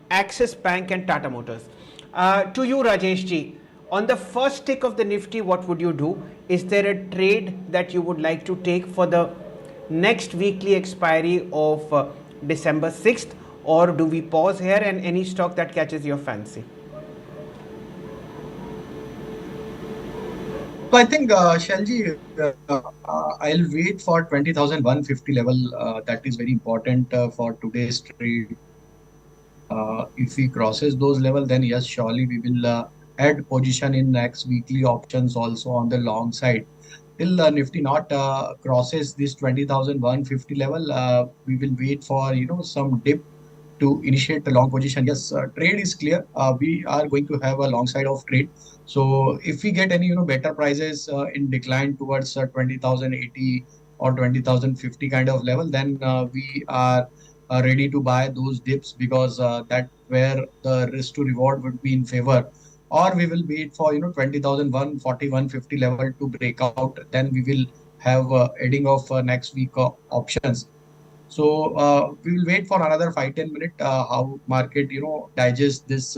Axis Bank and Tata Motors. To you, Rajesh ji, on the first tick of the Nifty, what would you do? Is there a trade that you would like to take for the next weekly expiry of December 6th, or do we pause here and any stock that catches your fancy? So I think, Shailji, I'll wait for 20,150 level. That is very important for today's trade. If we crosses those level, then yes, surely we will add position in next weekly options also on the long side. Till Nifty not crosses this 20,150 level, we will wait for some dip to initiate the long position. Yes, trade is clear. We are going to have a long side of trade. So if we get any better prices in decline towards 20,080 or 20,050 kind of level, then we are ready to buy those dips, because that where the risk to reward would be in favor. Or we will wait for 20,140, 150 level to break out. Then we will have adding of next week options. So we will wait for another 5-10 minutes how market digest this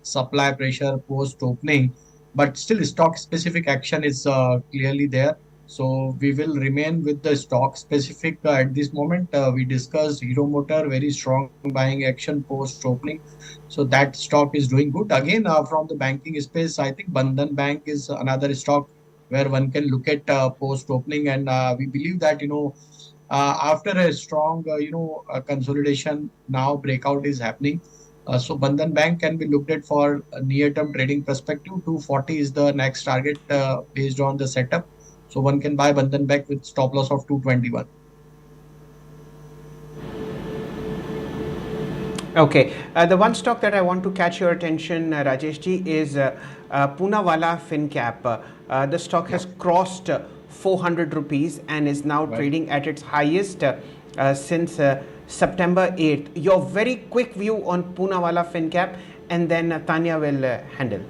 supply pressure post opening. But still stock specific action is clearly there. So we will remain with the stock specific at this moment. We discussed Hero Motor, very strong buying action post opening. So that stock is doing good. Again, from the banking space, I think Bandhan Bank is another stock where one can look at post opening, and we believe that after a strong consolidation, now breakout is happening. So Bandhan Bank can be looked at for a near-term trading perspective. 240 is the next target based on the setup. So one can buy Bandhan Bank with stop loss of 221. Okay, the one stock that I want to catch your attention, Rajesh ji, is Poonawalla FinCap. The stock has crossed 400 rupees and is now Right. trading at its highest since September 8th. Your very quick view on Poonawalla FinCap, and then Tanya will handle.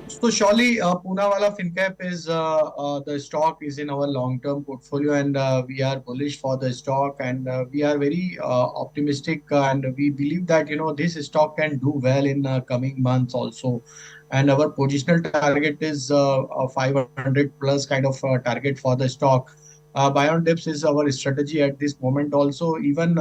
So surely, Poonawalla FinCap is the stock is in our long-term portfolio, and we are bullish for the stock, and we are very optimistic, and we believe that this stock can do well in coming months also. And our positional target is a 500 plus kind of target for the stock. Buy on dips is our strategy at this moment also. Even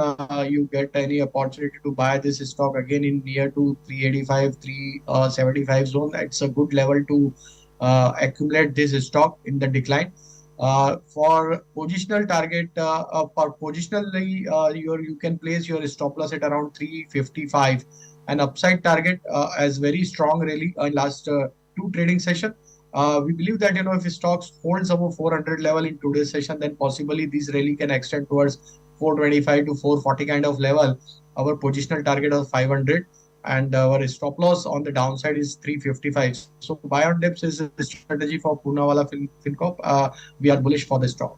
you get any opportunity to buy this stock again in near to 385, 375 zone. It's a good level to accumulate this stock in the decline. For positional target, for positionally, you can place your stop loss at around 355, and upside target as very strong rally in last two trading session. We believe that if stocks holds above 400 level in today's session, then possibly this rally can extend towards 425 to 440 kind of level. Our positional target of 500, and our stop loss on the downside is 355. So buy on dips is a strategy for Poonawalla FinCorp. We are bullish for the stock.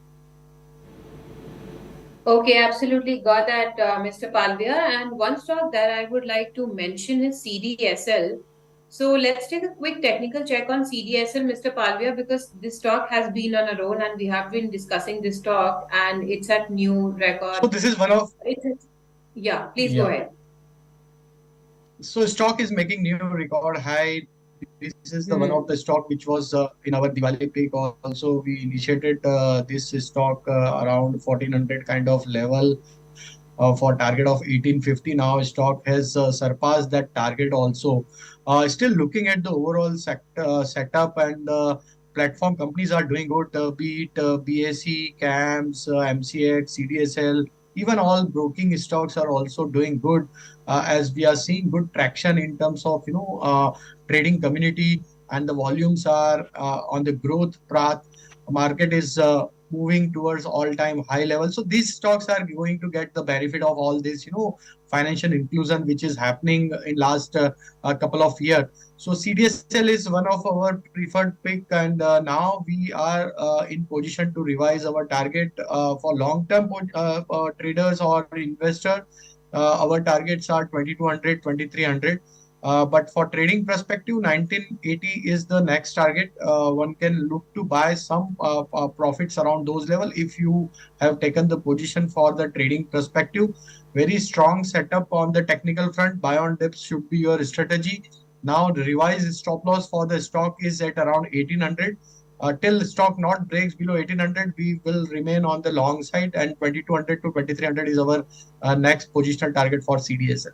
Okay, absolutely got that, Mr. Palvia. And one stock that I would like to mention is CDSL. So let's take a quick technical check on CDSL, Mr. Palvia, because this stock has been on a roll and we have been discussing this stock and it's at new record. So this is one of Yeah, please go ahead. So stock is making new record high. This is the one of the stock which was in our Diwali peak. Also, we initiated this stock around 1400 kind of level for target of 1850. Now stock has surpassed that target also. Still looking at the overall sector setup, and platform companies are doing good, be it BAC, CAMS, MCX, CDSL, even all broking stocks are also doing good, as we are seeing good traction in terms of trading community, and the volumes are on the growth path. Market is moving towards all-time high level. So these stocks are going to get the benefit of all this, financial inclusion which is happening in last couple of years. So CDSL is one of our preferred pick, and now we are in position to revise our target for long-term traders or investor. Our targets are 2200, 2300. But for trading perspective, 1980 is the next target. One can look to buy some profits around those level if you have taken the position for the trading perspective. Very strong setup on the technical front. Buy on dips should be your strategy. Now the revised stop loss for the stock is at around 1800. Till stock not breaks below 1800, we will remain on the long side, and 2200 to 2300 is our next positional target for CDSL.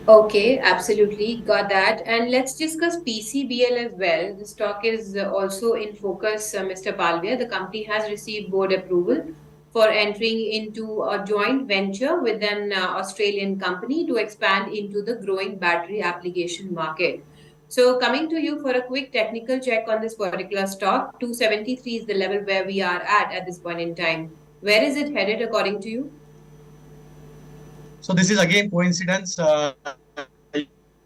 Okay, absolutely. Got that. And let's discuss PCBL as well. The stock is also in focus, Mr. Palvia. The company has received board approval for entering into a joint venture with an Australian company to expand into the growing battery application market. So, coming to you for a quick technical check on this particular stock, 273 is the level where we are at this point in time. Where is it headed according to you? So this is again coincidence.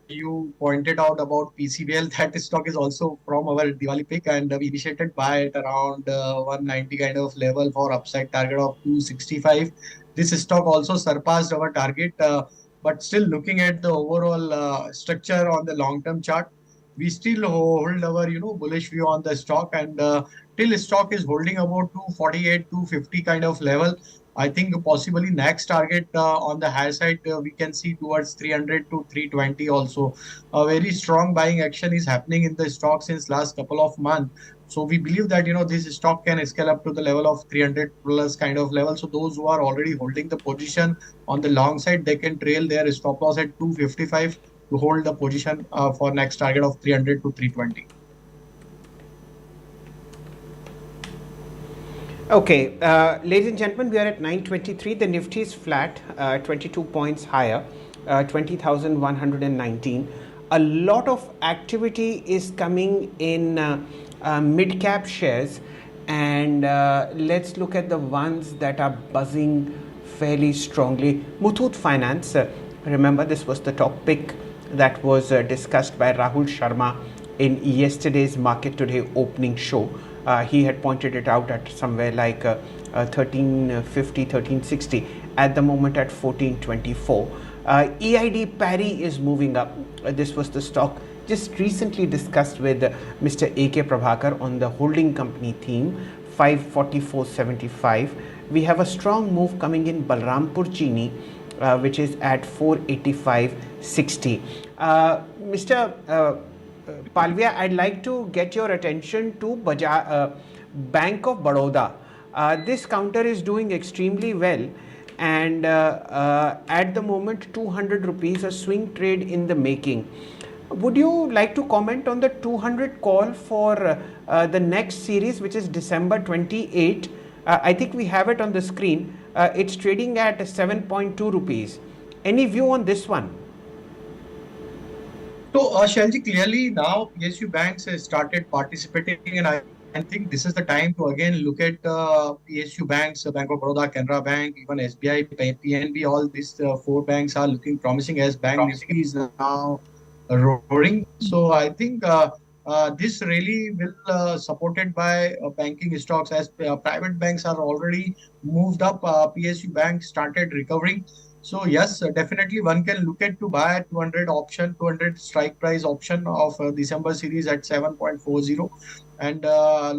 You pointed out about PCBL. That stock is also from our Diwali pick, and we initiated buy at around 190 kind of level for upside target of 265. This stock also surpassed our target, but still looking at the overall structure on the long-term chart, we still hold our bullish view on the stock, and till stock is holding about 248, 250 kind of level. I think possibly next target on the higher side we can see towards 300 to 320 also. A very strong buying action is happening in the stock since last couple of months. So we believe that this stock can scale up to the level of 300 plus kind of level. So those who are already holding the position on the long side, they can trail their stop loss at 255 to hold the position for next target of 300 to 320. Okay, ladies and gentlemen, we are at 923. The Nifty is flat, 22 points higher, 20,119. A lot of activity is coming in mid-cap shares, and let's look at the ones that are buzzing fairly strongly. Muthoot Finance, remember this was the top pick that was discussed by Rahul Sharma in yesterday's Market Today opening show. He had pointed it out at somewhere like 1350, 1360, at the moment at 1424. EID Parry is moving up. This was the stock just recently discussed with Mr. AK Prabhakar on the holding company theme, 544.75. We have a strong move coming in Balrampur Chini, which is at 485.60. Mr. Palvia, I'd like to get your attention to Bank of Baroda. This counter is doing extremely well, and at the moment 200 rupees, a swing trade in the making. Would you like to comment on the 200 call for the next series, which is December 28? I think we have it on the screen. It's trading at 7.2 rupees. Any view on this one? So, Shailji, clearly now PSU banks has started participating, and I think this is the time to again look at PSU banks, Bank of Baroda, Canara Bank, even SBI, PNB. All these four banks are looking promising as Bank Nifty is now roaring. So, I think this really will supported by banking stocks as private banks are already moved up. PSU bank started recovering. So yes, definitely one can look at to buy 200 option, 200 strike price option of December series at 7.40. And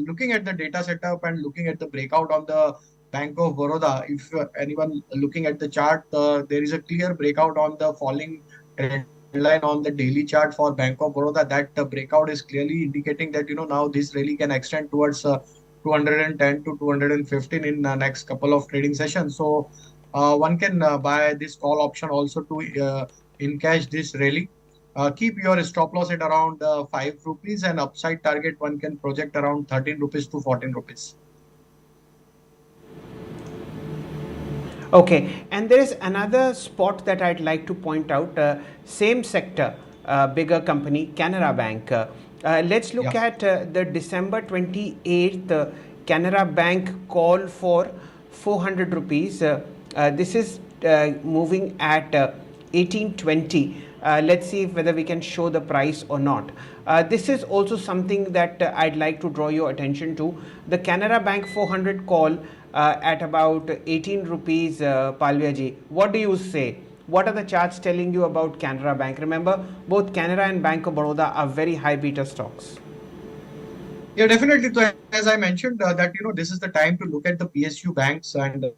looking at the data setup and looking at the breakout on the Bank of Baroda, if anyone looking at the chart, there is a clear breakout on the falling trend line on the daily chart for Bank of Baroda. That breakout is clearly indicating that now this really can extend towards 210 to 215 in next couple of trading sessions. So one can buy this call option also to encash this rally. Keep your stop loss at around 5 rupees, and upside target one can project around 13 rupees to 14 rupees. Okay, and there is another spot that I'd like to point out. Same sector, bigger company, Canara Bank. Let's look at the December 28th Canara Bank call for 400 rupees. This is moving at 1820. Let's see whether we can show the price or not. This is also something that I'd like to draw your attention to. The Canara Bank 400 call at about 18 rupees, Palvia ji. What do you say? What are the charts telling you about Canara Bank? Remember, both Canara and Bank of Baroda are very high beta stocks. Yeah, definitely. So as I mentioned, that this is the time to look at the PSU banks, and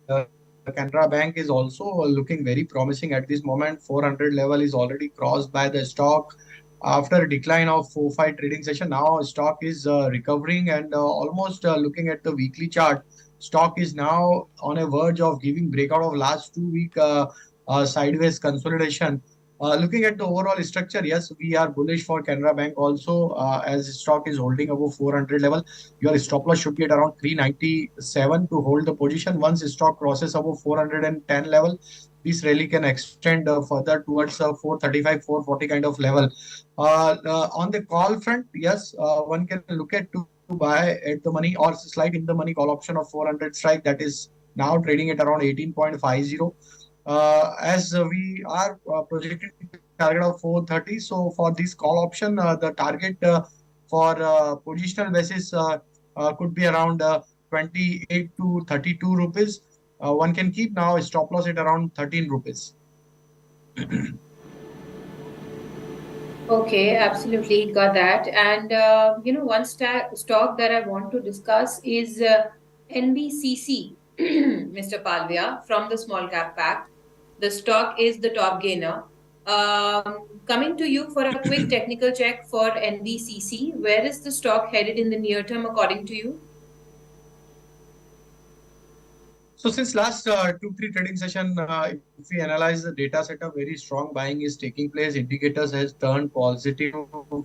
Canara Bank is also looking very promising at this moment. 400 level is already crossed by the stock after a decline of 4-5 trading session. Now stock is recovering, and almost looking at the weekly chart, stock is now on a verge of giving breakout of last 2 week sideways consolidation. Looking at the overall structure, yes, we are bullish for Canara Bank also, as stock is holding above 400 level. Your stop loss should be at around 397 to hold the position. Once stock crosses above 410 level, this rally can extend further towards 435, 440 kind of level. On the call front, yes, one can look at to buy at the money or slide in the money call option of 400 strike, that is now trading at around 18.50. As we are projecting target of 430. So for this call option, the target for positional basis could be around 28 to 32 rupees. One can keep now a stop loss at around 13 rupees. Okay, absolutely got that. And one stock that I want to discuss is NBCC, Mr. Palvia, from the small cap pack. The stock is the top gainer. Coming to you for a quick technical check for NBCC, where is the stock headed in the near term according to you? So since last 2-3 trading session, if we analyze the data setup, very strong buying is taking place. Indicators has turned positive.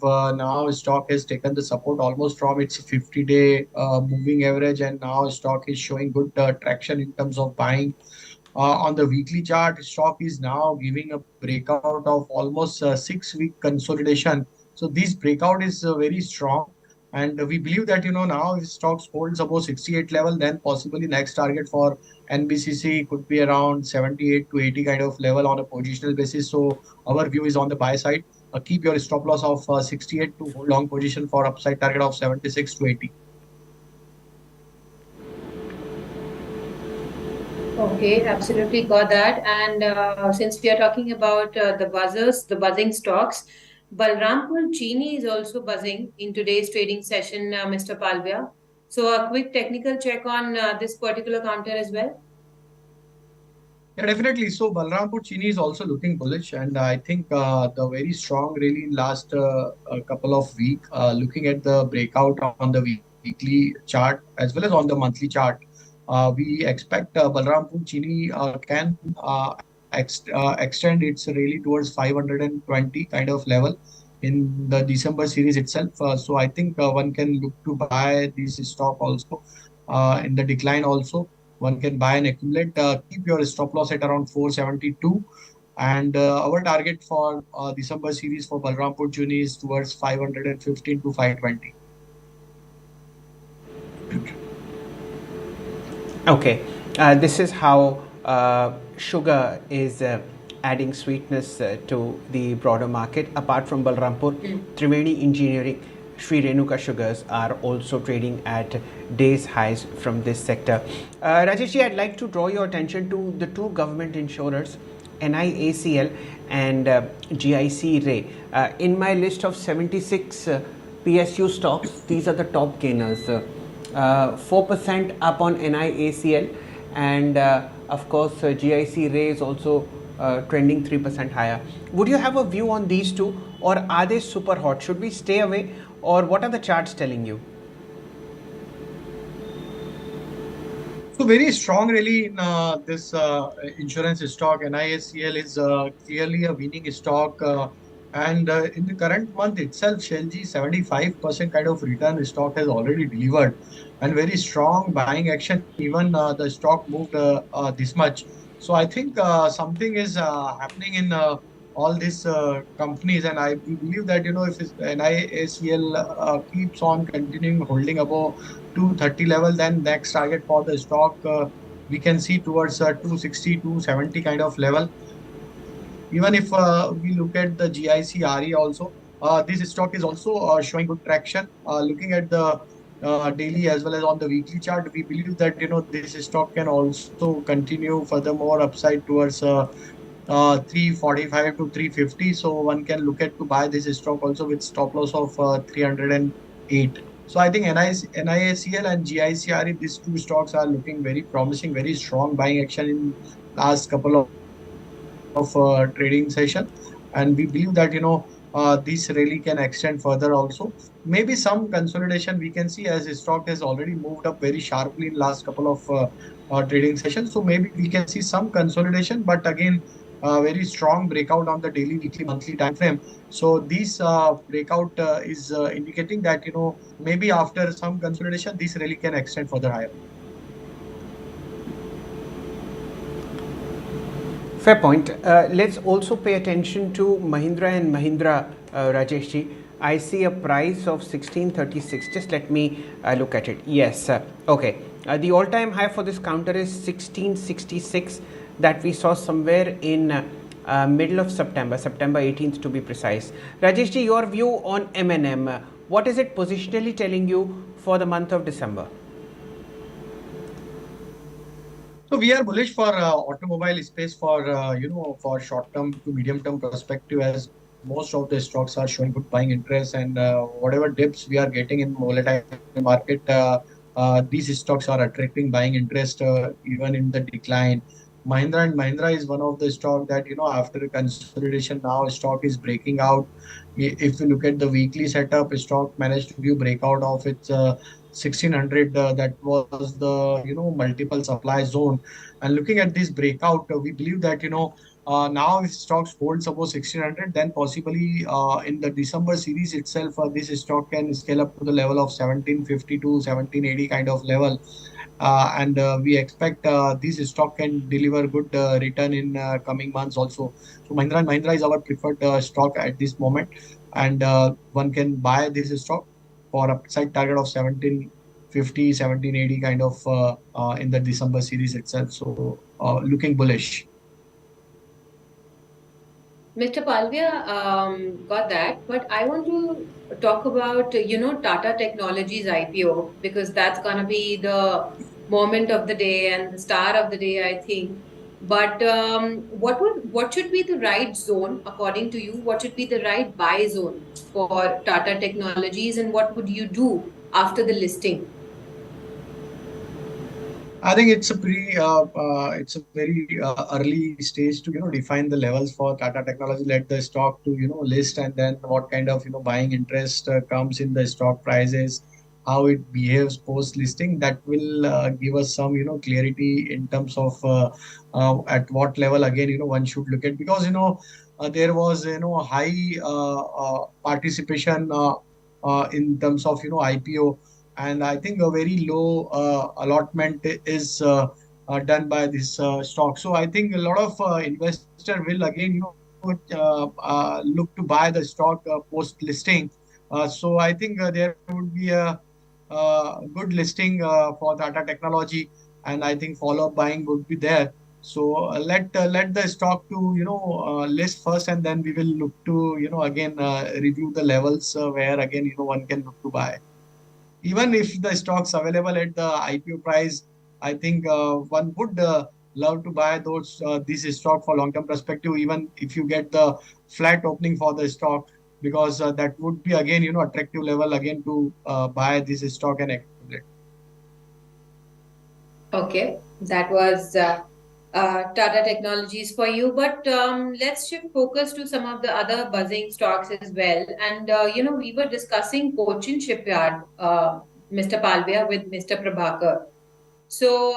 Now stock has taken the support almost from its 50-day moving average, and now stock is showing good traction in terms of buying. On the weekly chart, stock is now giving a breakout of almost 6-week consolidation. So this breakout is very strong. And we believe that, now if stocks holds above 68 level, then possibly next target for NBCC could be around 78 to 80 kind of level on a positional basis. So our view is on the buy side. keep your stop loss of 68 to hold long position for upside target of 76 to 80. Okay, absolutely got that. And since we are talking about the buzzers, the buzzing stocks, Balrampur Chini is also buzzing in today's trading session, Mr. Palvia. So a quick technical check on this particular counter as well. Yeah, definitely. So Balrampur Chini is also looking bullish, and I think the very strong rally in last couple of week, looking at the breakout on the weekly chart as well as on the monthly chart, we expect Balrampur Chini can extend its rally towards 520 kind of level in the December series itself. So I think one can look to buy this stock also in the decline also. One can buy and accumulate. Keep your stop loss at around 472. And our target for December series for Balrampur Chini is towards 515 to 520. Okay, this is how sugar is adding sweetness to the broader market. Apart from Balrampur, Triveni Engineering, Sri Renuka Sugars are also trading at days highs from this sector. Rajeshji, I'd like to draw your attention to the two government insurers, NIACL and GIC Ray. In my list of 76 PSU stocks, these are the top gainers. 4% up on NIACL, and of course GIC Ray is also trending 3% higher. Would you have a view on these two, or are they super hot? Should we stay away, or what are the charts telling you? So very strong really in this insurance stock. NISCL is clearly a winning stock. And in the current month itself, Shellji 75% kind of return stock has already delivered, and very strong buying action. Even the stock moved this much. So I think something is happening in all these companies, and we believe that if NISCL keeps on continuing holding above 230 level, then next target for the stock we can see towards 260 270 kind of level. Even if we look at the GIC RE also, this stock is also showing good traction. Looking at the daily as well as on the weekly chart, we believe that this stock can also continue furthermore upside towards 345 to 350. So one can look at to buy this stock also with stop loss of 308. So I think NIACL and GICRE, these two stocks are looking very promising, very strong buying action in last couple of trading session. And we believe that, this really can extend further also. Maybe some consolidation we can see as the stock has already moved up very sharply in last couple of trading sessions. So maybe we can see some consolidation, but again, very strong breakout on the daily, weekly, monthly time frame. So this breakout is indicating that maybe after some consolidation, this really can extend further higher. Fair point. Let's also pay attention to Mahindra and Mahindra, Rajeshji. I see a price of 1636. Just let me look at it. Yes. Okay. The all-time high for this counter is 1666 that we saw somewhere in middle of September, September 18th to be precise. Rajeshji, your view on M&M. What is it positionally telling you for the month of December? So we are bullish for automobile space for for short term to medium term perspective, as most of the stocks are showing good buying interest, and whatever dips we are getting in volatile market, these stocks are attracting buying interest even in the decline. Mahindra and Mahindra is one of the stock that after a consolidation now stock is breaking out. If you look at the weekly setup, stock managed to give breakout of its 1600. That was the multiple supply zone. And looking at this breakout, we believe that now if stocks hold suppose 1600, then possibly in the December series itself, this stock can scale up to the level of 1750 to 1780 kind of level. And we expect this stock can deliver good return in coming months also. So Mahindra and Mahindra is our preferred stock at this moment, and one can buy this stock for upside target of 1750, 1780 kind of in the December series itself. So looking bullish. Mr. Palvia, got that, but I want to talk about Tata Technologies IPO, because that's gonna be the moment of the day and the star of the day, I think. But what should be the right zone according to you? What should be the right buy zone for Tata Technologies, and what would you do after the listing? I think it's a very early stage to define the levels for Tata Technology. Let the stock to list, and then what kind of buying interest comes in the stock prices, how it behaves post listing. That will give us some clarity in terms of at what level again one should look at, because there was high participation in terms of IPO, and I think a very low allotment is done by this stock. So I think a lot of investor will again, look to buy the stock post listing. So I think there would be a good listing for Tata Technology, and I think follow-up buying would be there. So let the stock to list first, and then we will look to again review the levels where again one can look to buy. Even if the stocks available at the IPO price, I think one would love to buy those this stock for long-term perspective, even if you get the flat opening for the stock, because that would be again attractive level again to buy this stock and accumulate. Okay, that was Tata Technologies for you. But let's shift focus to some of the other buzzing stocks as well. And we were discussing Cochin Shipyard, Mr. Palvia, with Mr. Prabhakar. So,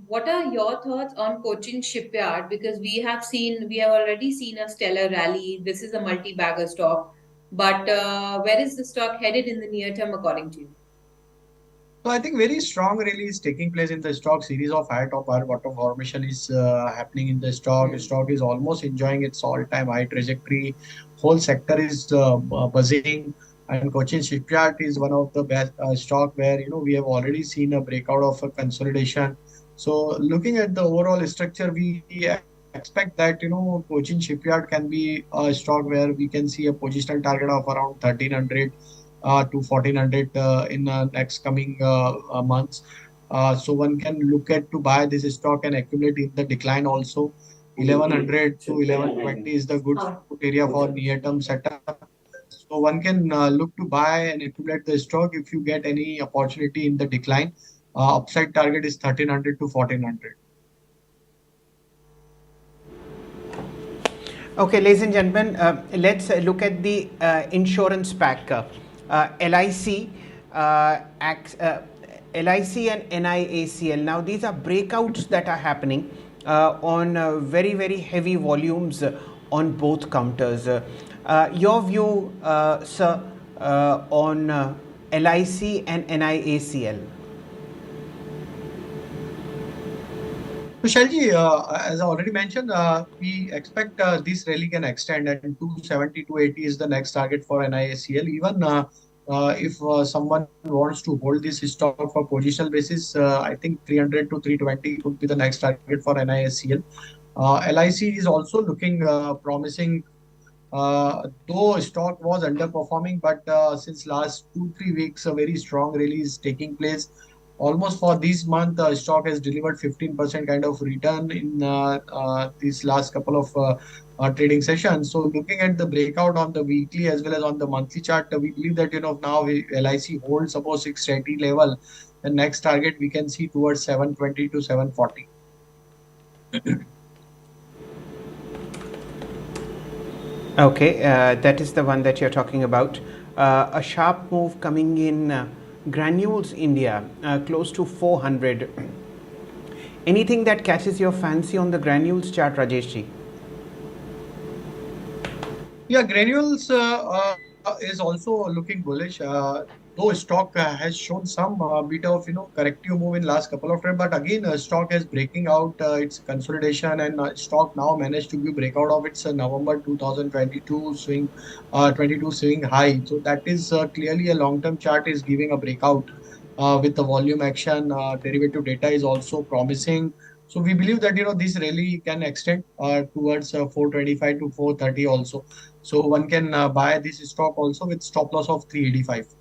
what are your thoughts on Cochin Shipyard? Because we have already seen a stellar rally. This is a multi-bagger stock. But where is the stock headed in the near term, according to you? So I think very strong rally is taking place in the stock. Series of high top high bottom formation is happening in the stock. The stock is almost enjoying its all-time high trajectory. Whole sector is buzzing, and Cochin Shipyard is one of the best stock where we have already seen a breakout of a consolidation. So looking at the overall structure, we expect that Cochin Shipyard can be a stock where we can see a positional target of around 1300 to 1400 in next coming months. So one can look at to buy this stock and accumulate in the decline also. 1100 to 1120 is the good support area for near-term setup. So one can look to buy and accumulate the stock if you get any opportunity in the decline. Upside target is 1300 to 1400. Okay, ladies and gentlemen, let's look at the insurance pack. LIC, LIC and NIACL. Now, these are breakouts that are happening on very, very heavy volumes on both counters. Your view, sir, on LIC and NIACL? So, Shalji, as I already mentioned, we expect this rally can extend, and 270 to 80 is the next target for NIACL. Even if someone wants to hold this stock for positional basis, I think 300 to 320 could be the next target for NIACL. LIC is also looking promising, though stock was underperforming, but since last 2 3 weeks, a very strong rally is taking place. Almost for this month, stock has delivered 15% kind of return in these last couple of trading sessions. So looking at the breakout on the weekly as well as on the monthly chart, we believe that now LIC holds above 680 level. The next target we can see towards 720 to 740. Okay, that is the one that you're talking about. A sharp move coming in Granules India, close to 400. Anything that catches your fancy on the Granules chart, Rajeshji? Yeah, Granules is also looking bullish. Though stock has shown some bit of corrective move in last couple of times, but again stock is breaking out its consolidation, and stock now managed to be breakout of its November 2022 swing 22 swing high. So that is clearly a long-term chart is giving a breakout with the volume action. Derivative data is also promising. So we believe that this rally can extend towards 425 to 430 also. So one can buy this stock also with stop loss of 385.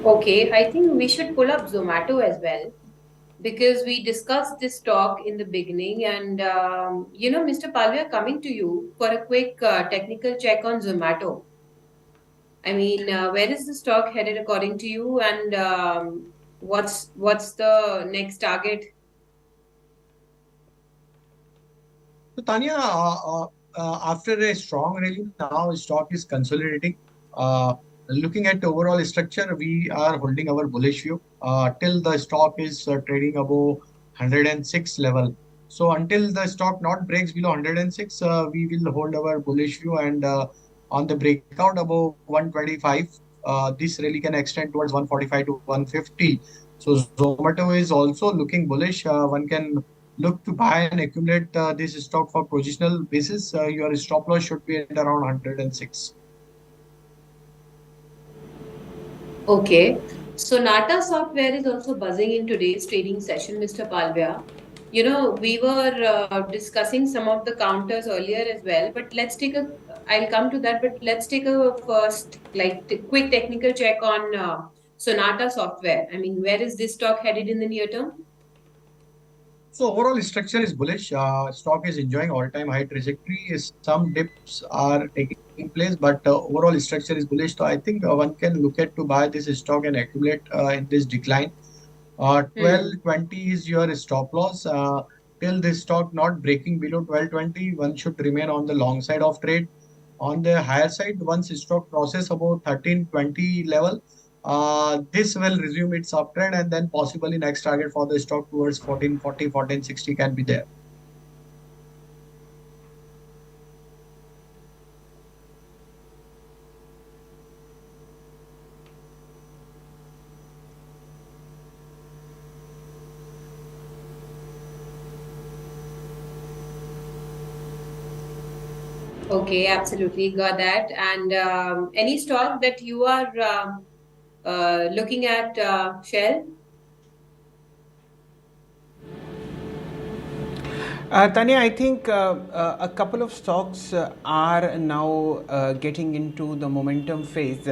Okay, I think we should pull up Zomato as well because we discussed this stock in the beginning. And, Mr. Palia, coming to you for a quick technical check on Zomato. I mean, where is the stock headed according to you, and what's the next target? So Tanya, after a strong rally, now stock is consolidating. Looking at the overall structure, we are holding our bullish view till the stock is trading above 106 level. So until the stock not breaks below 106, we will hold our bullish view, and on the breakout above 125, this rally can extend towards 145 to 150. So Zomato is also looking bullish. One can look to buy and accumulate this stock for positional basis. Your stop loss should be at around 106. Okay. Sonata Software is also buzzing in today's trading session, Mr. Palvia. We were discussing some of the counters earlier as well, but I'll come to that, but let's take a first, quick technical check on Sonata Software. I mean, where is this stock headed in the near term? So overall structure is bullish. Stock is enjoying all-time high trajectory. Some dips are taking place, but overall structure is bullish. So I think one can look at to buy this stock and accumulate in this decline. 1220 is your stop loss. Till this stock not breaking below 1220, one should remain on the long side of trade. On the higher side, once stock crosses about 1320 level, this will resume its uptrend, and then possibly next target for the stock towards 1440, 1460 can be there. Okay, absolutely got that. And any stock that you are looking at, Shell? Tanya, I think a couple of stocks are now getting into the momentum phase.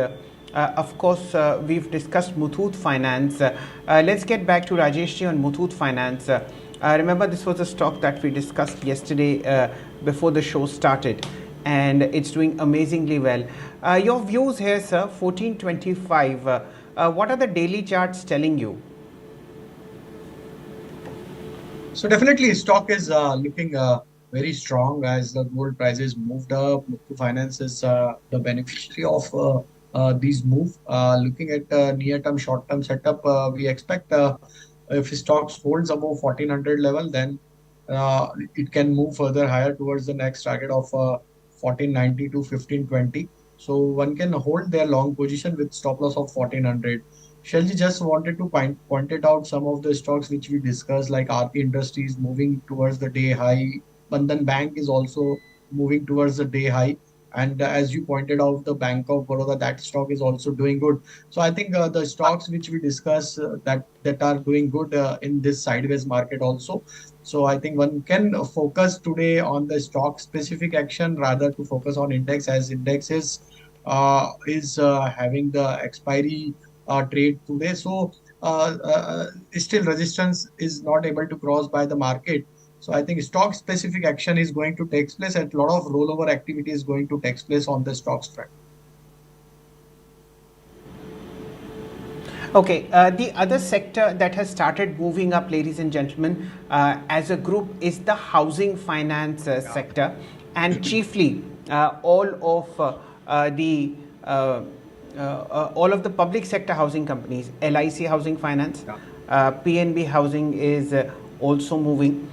Of course, we've discussed Muthoot Finance. Let's get back to Rajesh on Muthoot Finance. Remember, this was a stock that we discussed yesterday before the show started, and it's doing amazingly well. Your views here, sir, 1425. What are the daily charts telling you? So definitely stock is looking very strong as the gold prices moved up. Muthoot Finance is the beneficiary of these move. Looking at near-term, short-term setup, we expect if stocks holds above 1400 level, then it can move further higher towards the next target of 1490 to 1520. So one can hold their long position with stop loss of 1400. Shelji just wanted to pointed out some of the stocks which we discussed, like RP Industries moving towards the day high. Bandhan Bank is also moving towards the day high. And as you pointed out, the Bank of Baroda, that stock is also doing good. So I think the stocks which we discuss that are doing good in this sideways market also. So I think one can focus today on the stock specific action rather to focus on index, as index is having the expiry trade today. So still resistance is not able to cross by the market. So I think stock specific action is going to take place, and a lot of rollover activity is going to take place on the stocks front. Okay, the other sector that has started moving up, ladies and gentlemen, as a group is the housing finance sector, and chiefly all of the public sector housing companies, LIC Housing Finance, PNB Housing is also moving.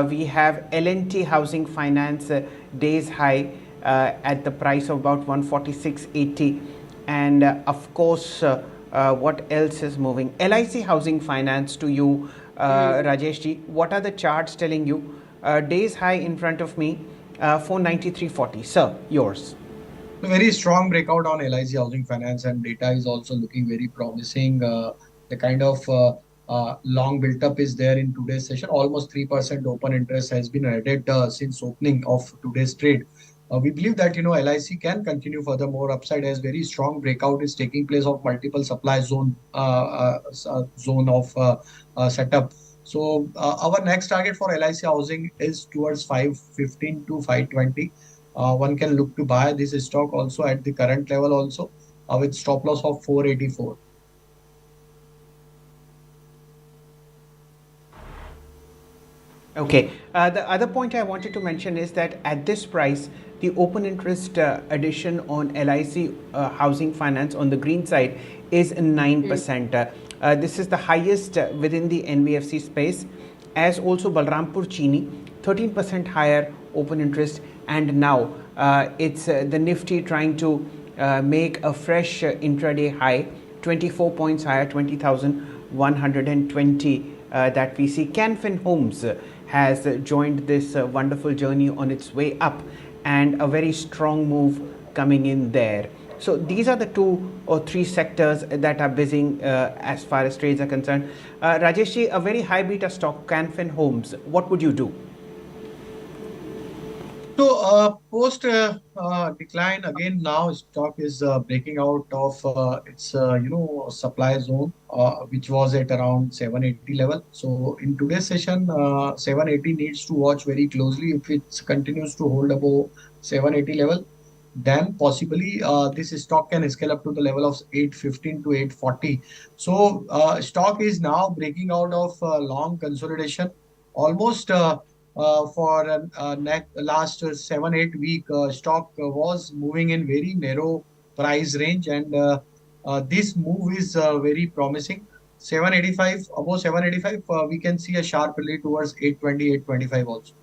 We have L&T Housing Finance days high at the price of about 146.80, and of course what else is moving? LIC Housing Finance to you, Rajesh ji. What are the charts telling you? Days high in front of me, 493.40. Sir, yours. A very strong breakout on LIC Housing Finance, and data is also looking very promising. The kind of long built-up is there in today's session. Almost 3% open interest has been added since opening of today's trade. We believe that LIC can continue furthermore upside as very strong breakout is taking place of multiple supply zone of setup. So our next target for LIC housing is towards 515 to 520. One can look to buy this stock also at the current level also with stop loss of 484. Okay. The other point I wanted to mention is that at this price, the open interest addition on LIC housing finance on the green side is 9%. This is the highest within the NBFC space, as also Balrampur Chini, 13% higher open interest, and now it's the Nifty trying to make a fresh intraday high, 24 points higher, 20,120 that we see. Canfin Homes has joined this wonderful journey on its way up, and a very strong move coming in there. So these are the 2 or 3 sectors that are busy as far as trades are concerned. Rajeshji, a very high beta stock, Canfin Homes, what would you do? So post decline again, now stock is breaking out of its supply zone, which was at around 780 level. So in today's session, 780 needs to watch very closely. If it continues to hold above 780 level, then possibly this stock can scale up to the level of 815 to 840. So stock is now breaking out of long consolidation, almost for last 7-8 week. Stock was moving in very narrow price range, and this move is very promising. 785, above 785, we can see a sharp rally towards 820, 825 also.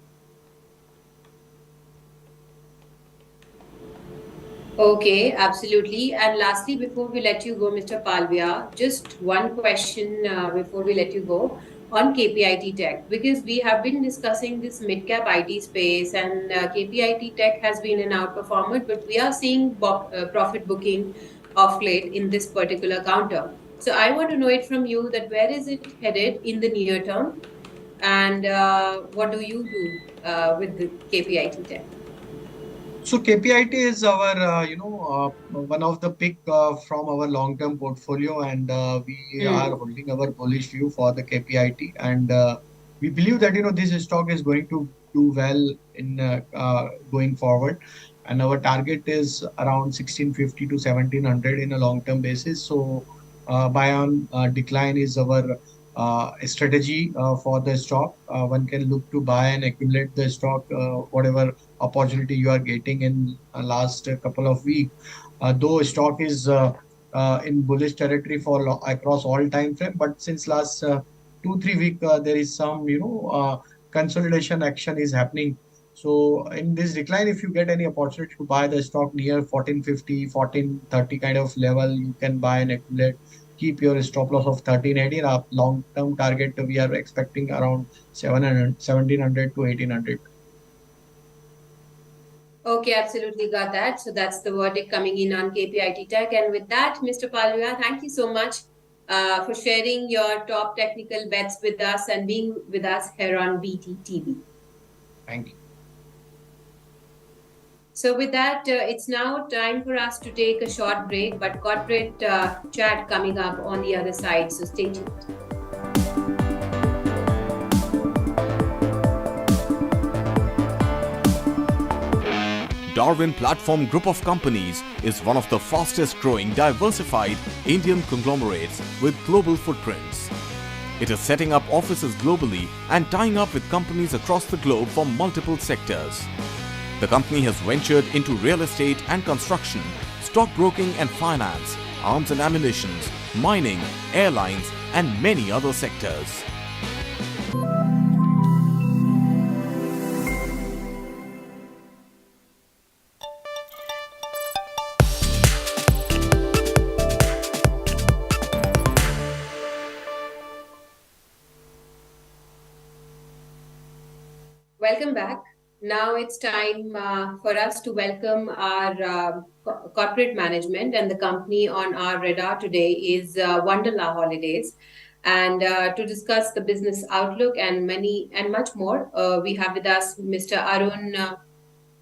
Okay, absolutely. And lastly, before we let you go, Mr. Palia, just one question before we let you go on KPIT Tech, because we have been discussing this mid-cap IT space, and KPIT Tech has been an outperformer, but we are seeing profit booking of late in this particular counter. So I want to know it from you that where is it headed in the near term, and what do you do with the KPIT Tech? So KPIT is our, one of the pick from our long-term portfolio, and we are holding our bullish view for the KPIT, and we believe that this stock is going to do well in going forward, and our target is around 1650 to 1700 in a long-term basis. So buy on decline is our strategy for the stock. One can look to buy and accumulate the stock, whatever opportunity you are getting in last couple of weeks. Though stock is in bullish territory for across all time frame, but since last 2-3 weeks there is some consolidation action is happening. So in this decline, if you get any opportunity to buy the stock near 1450, 1430 kind of level, you can buy and accumulate. Keep your stop loss of 1380. Our long-term target we are expecting around 1700 to 1800. Okay, absolutely got that. So that's the verdict coming in on KPIT Tech. And with that, Mr. Palia, thank you so much for sharing your top technical bets with us and being with us here on BTTV. Thank you. So with that, it's now time for us to take a short break, but corporate chat coming up on the other side. So stay tuned. Darwin Platform Group of Companies is one of the fastest growing diversified Indian conglomerates with global footprints. It is setting up offices globally and tying up with companies across the globe from multiple sectors. The company has ventured into real estate and construction, stockbroking and finance, arms and ammunition, mining, airlines, and many other sectors. Welcome back. Now it's time for us to welcome our corporate management, and the company on our radar today is Wonderla Holidays. And to discuss the business outlook and much more, we have with us Mr. Arun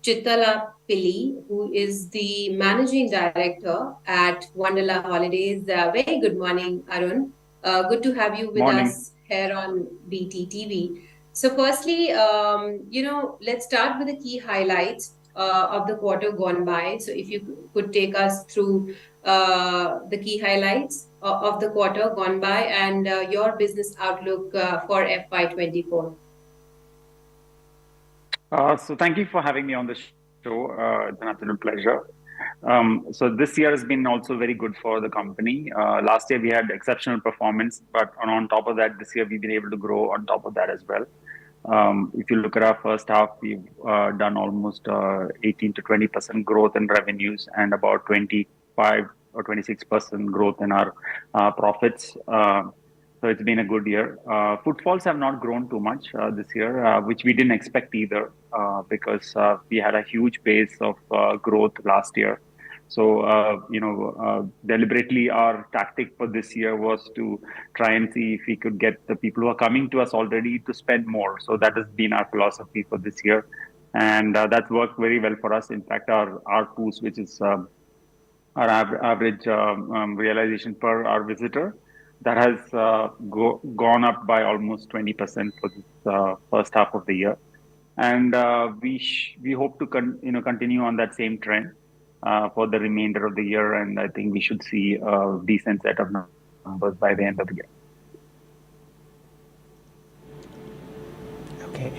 Chittala Pili, who is the Managing Director at Wonderla Holidays. Very good morning, Arun. Good to have you with Morning. us here on BTTV. So, firstly, let's start with the key highlights of the quarter gone by. So, if you could take us through the key highlights of the quarter gone by and your business outlook for FY24. So thank you for having me on the show. It's an absolute pleasure. So this year has been also very good for the company. Last year we had exceptional performance, but on top of that, this year we've been able to grow on top of that as well. If you look at our first half, we've done almost 18 to 20% growth in revenues and about 25 or 26% growth in our profits. So it's been a good year. Footfalls have not grown too much this year, which we didn't expect either, because we had a huge pace of growth last year. So, deliberately our tactic for this year was to try and see if we could get the people who are coming to us already to spend more. So that has been our philosophy for this year. And that's worked very well for us. In fact, our ARPUs, which is our average realization per our visitor, that has gone up by almost 20% for this first half of the year, and we hope to continue on that same trend for the remainder of the year, and I think we should see a decent set of numbers by the end of the year. Okay.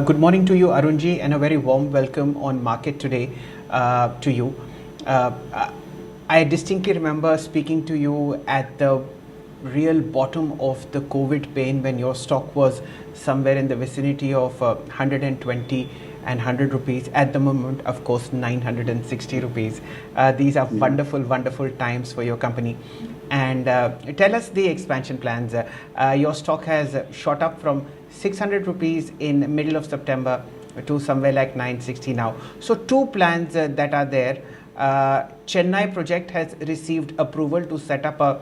Good morning to you, Arunji, and a very warm welcome on Market Today to you. I distinctly remember speaking to you at the real bottom of the COVID pain when your stock was somewhere in the vicinity of 120 and 100 rupees. At the moment, of course, 960 rupees. These are wonderful, wonderful times for your company. And tell us the expansion plans. Your stock has shot up from 600 rupees in middle of September to somewhere like 960 now. So two plans that are there. Chennai project has received approval to set up a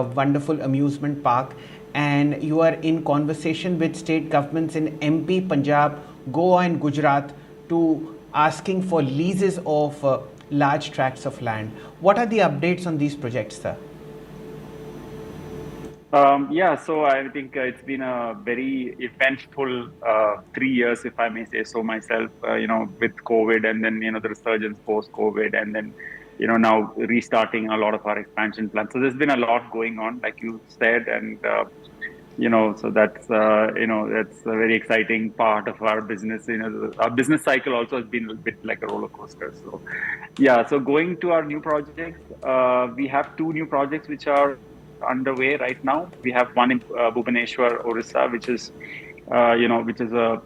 wonderful amusement park, and you are in conversation with state governments in MP, Punjab, Goa and Gujarat to asking for leases of large tracts of land. What are the updates on these projects, sir? So I think it's been a very eventful 3 years, if I may say so myself, with COVID and then, the resurgence post-COVID and then, now restarting a lot of our expansion plans. So there's been a lot going on, like you said, and, so that's, that's a very exciting part of our business. Our business cycle also has been a bit like a roller coaster. So, so going to our new projects, we have two new projects which are underway right now. We have one in Bhubaneswar, Orissa, which is a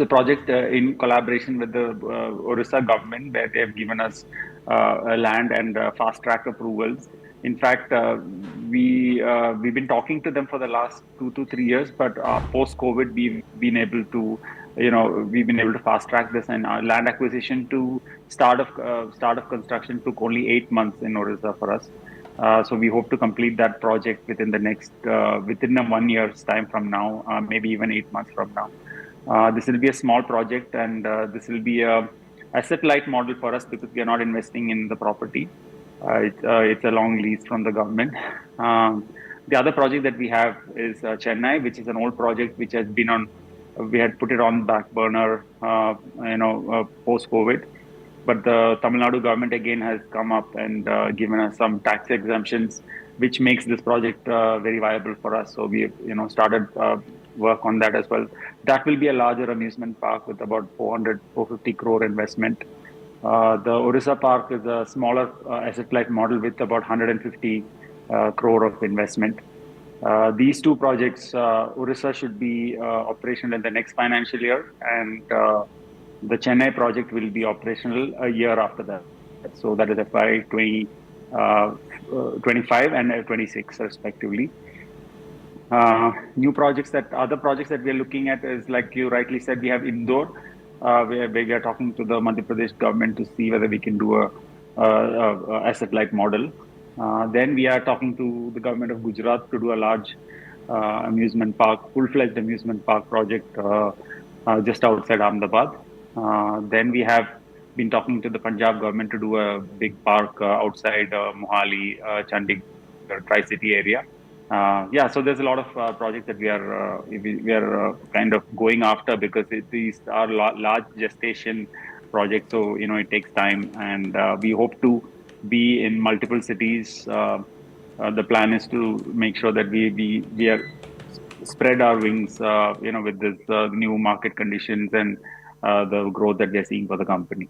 project in collaboration with the Orissa government, where they have given us land and fast track approvals. In fact, we've been talking to them for the last 2 to 3 years, but post COVID, we've been able to fast track this, and our land acquisition to start of construction took only 8 months in Orissa for us. So we hope to complete that project within a 1 year's time from now, maybe even 8 months from now. This will be a small project, and this will be a asset-light model for us because we are not investing in the property. It's a long lease from the government. The other project that we have is Chennai, which is an old project which has been we had put it on back burner, post-COVID. But the Tamil Nadu government again has come up and given us some tax exemptions, which makes this project very viable for us. So we have, started work on that as well. That will be a larger amusement park with about 450 crore investment. The Orissa Park is a smaller asset-light model with about 150 crore of investment. These two projects, Orissa should be operational in the next financial year, and the Chennai project will be operational a year after that. So that is FY 25 and 26 respectively. Other projects that we are looking at is, like you rightly said, we have Indore, where we are talking to the Madhya Pradesh government to see whether we can do a asset-light model. Then we are talking to the government of Gujarat to do a large amusement park, full-fledged amusement park project just outside Ahmedabad. Then we have been talking to the Punjab government to do a big park outside Mohali, Chandigarh, Tri-City area. Yeah, so there's a lot of projects that we are kind of going after because these are large gestation projects. So it takes time, and we hope to be in multiple cities. The plan is to make sure that we are spread our wings, with this new market conditions and the growth that we are seeing for the company.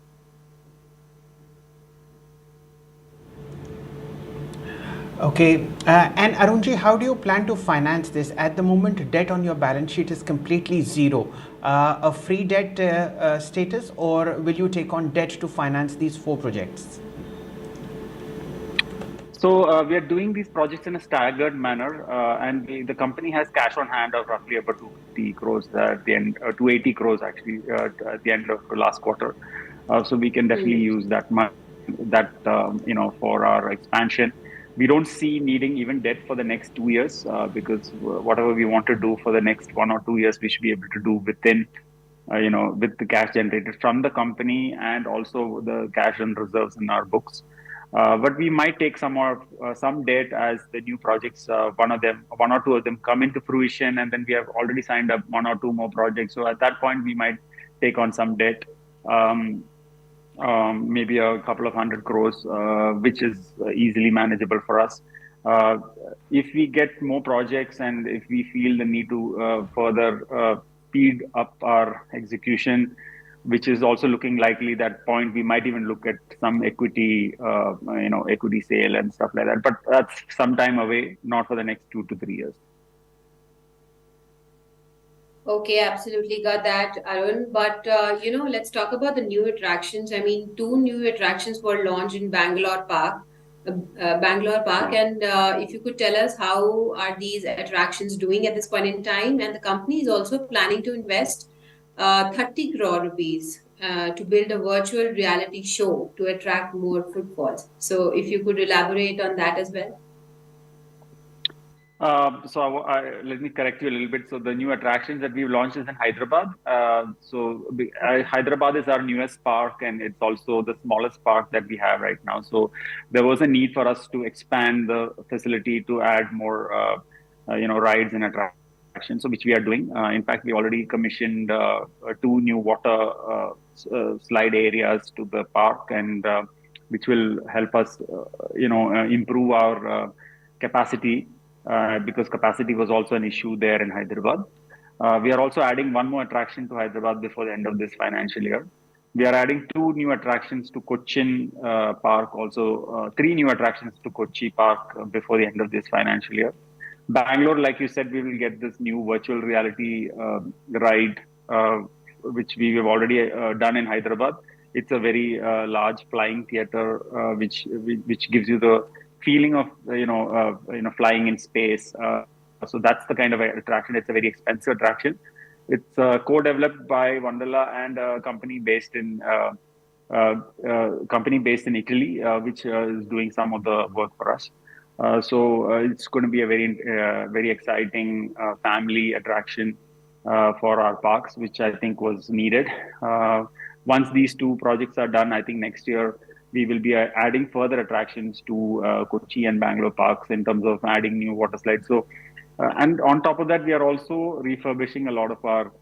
Okay, and Arunji, how do you plan to finance this? At the moment, debt on your balance sheet is completely zero. A free debt status, or will you take on debt to finance these 4 projects? So we are doing these projects in a staggered manner, and the company has cash on hand of roughly about 250 crores at the end, 280 crores actually at the end of the last quarter. So we can definitely use that for our expansion. We don't see needing even debt for the next 2 years because whatever we want to do for the next 1 or 2 years, we should be able to do within, with the cash generated from the company and also the cash and reserves in our books. But we might take some debt as the new projects, 1 or 2 of them come into fruition, and then we have already signed up 1 or 2 more projects. So at that point, we might take on some debt. Maybe a couple of 100 crores, which is easily manageable for us. If we get more projects and if we feel the need to further speed up our execution, which is also looking likely, that point we might even look at some equity, equity sale and stuff like that. But that's some time away, not for the next 2 to 3 years. Okay, absolutely got that, Arun. But let's talk about the new attractions. I mean, 2 new attractions were launched in Bangalore Park. And if you could tell us how are these attractions doing at this point in time, and the company is also planning to invest 30 crore rupees to build a virtual reality show to attract more footfalls. So if you could elaborate on that as well. Let me correct you a little bit. So the new attractions that we've launched is in Hyderabad. Hyderabad is our newest park, and it's also the smallest park that we have right now. So there was a need for us to expand the facility to add more, rides and attractions. So which we are doing. In fact, we already commissioned 2 new water slide areas to the park, and which will help us, improve our capacity. Because capacity was also an issue there in Hyderabad. We are also adding 1 more attraction to Hyderabad before the end of this financial year. We are adding 2 new attractions to Cochin Park, also 3 new attractions to Kochi Park before the end of this financial year. Bangalore, like you said, we will get this new virtual reality ride, which we have already done in Hyderabad. It's a very large flying theater, which gives you the feeling of flying in space. So that's the kind of attraction. It's a very expensive attraction. It's co-developed by Wonderla and a company based in Italy, which is doing some of the work for us. So it's going to be a very exciting family attraction for our parks, which I think was needed. Once these 2 projects are done, I think next year we will be adding further attractions to Kochi and Bangalore parks in terms of adding new water slides. So, and on top of that, we are also refurbishing a lot of our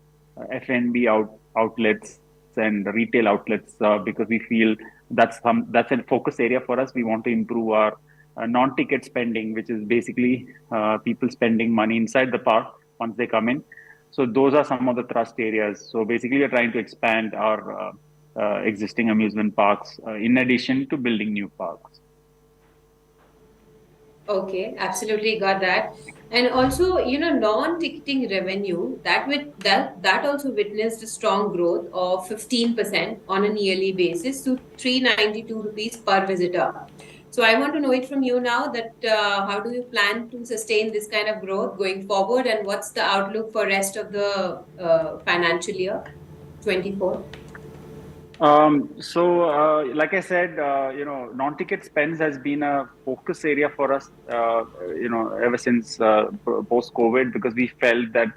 F&B outlets and retail outlets because we feel that's a focus area for us. We want to improve our non-ticket spending, which is basically people spending money inside the park once they come in. So those are some of the thrust areas. So basically, we're trying to expand our existing amusement parks in addition to building new parks. Okay, absolutely got that. And also, non-ticketing revenue that also witnessed a strong growth of 15% on a yearly basis to 392 rupees per visitor. So I want to know it from you now that how do you plan to sustain this kind of growth going forward, and what's the outlook for rest of the financial year 24? Like I said, non-ticket spends has been a focus area for us, ever since post-COVID, because we felt that,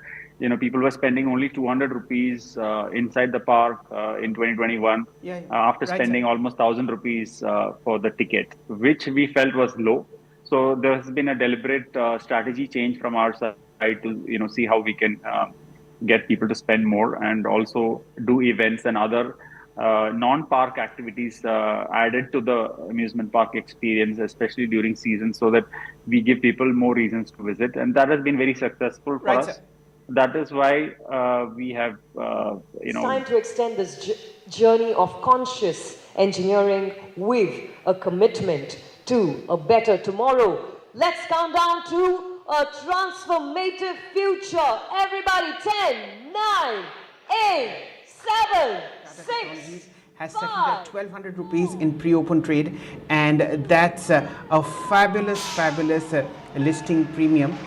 people were spending only 200 rupees inside the park in 2021, Yeah, yeah. after Right, sir. spending almost 1,000 rupees for the ticket, which we felt was low. So there has been a deliberate strategy change from our side to, see how we can get people to spend more, and also do events and other non-park activities added to the amusement park experience, especially during season, so that we give people more reasons to visit. And that has been very successful for Right, sir. us. That is why we have, It's time to extend this journey of conscious engineering with a commitment to a better tomorrow. Let's count down to a transformative future. Everybody, 10, 9, 8, 7, 6, has settled at 1200 rupees in pre-open trade, and that's a fabulous listing premium.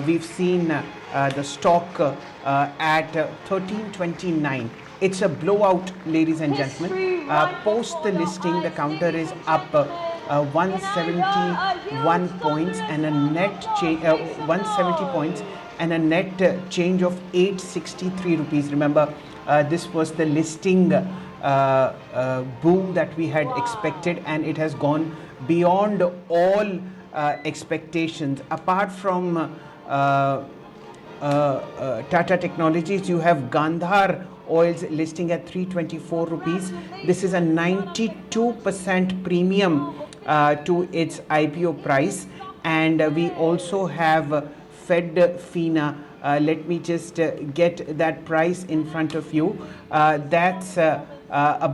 We've seen the stock at 1329. It's a blowout, ladies and gentlemen. Post the listing, the counter is up 171 points and a net change 170 points and a net change of 863 rupees. Remember, this was the listing boom that we had expected, and it has gone beyond all expectations. Apart from Tata Technologies, you have Gandhar oils listing at 324 rupees. This is a 92% premium to its IPO price. And we also have Fed Fina. Let me just get that price in front of you. That's a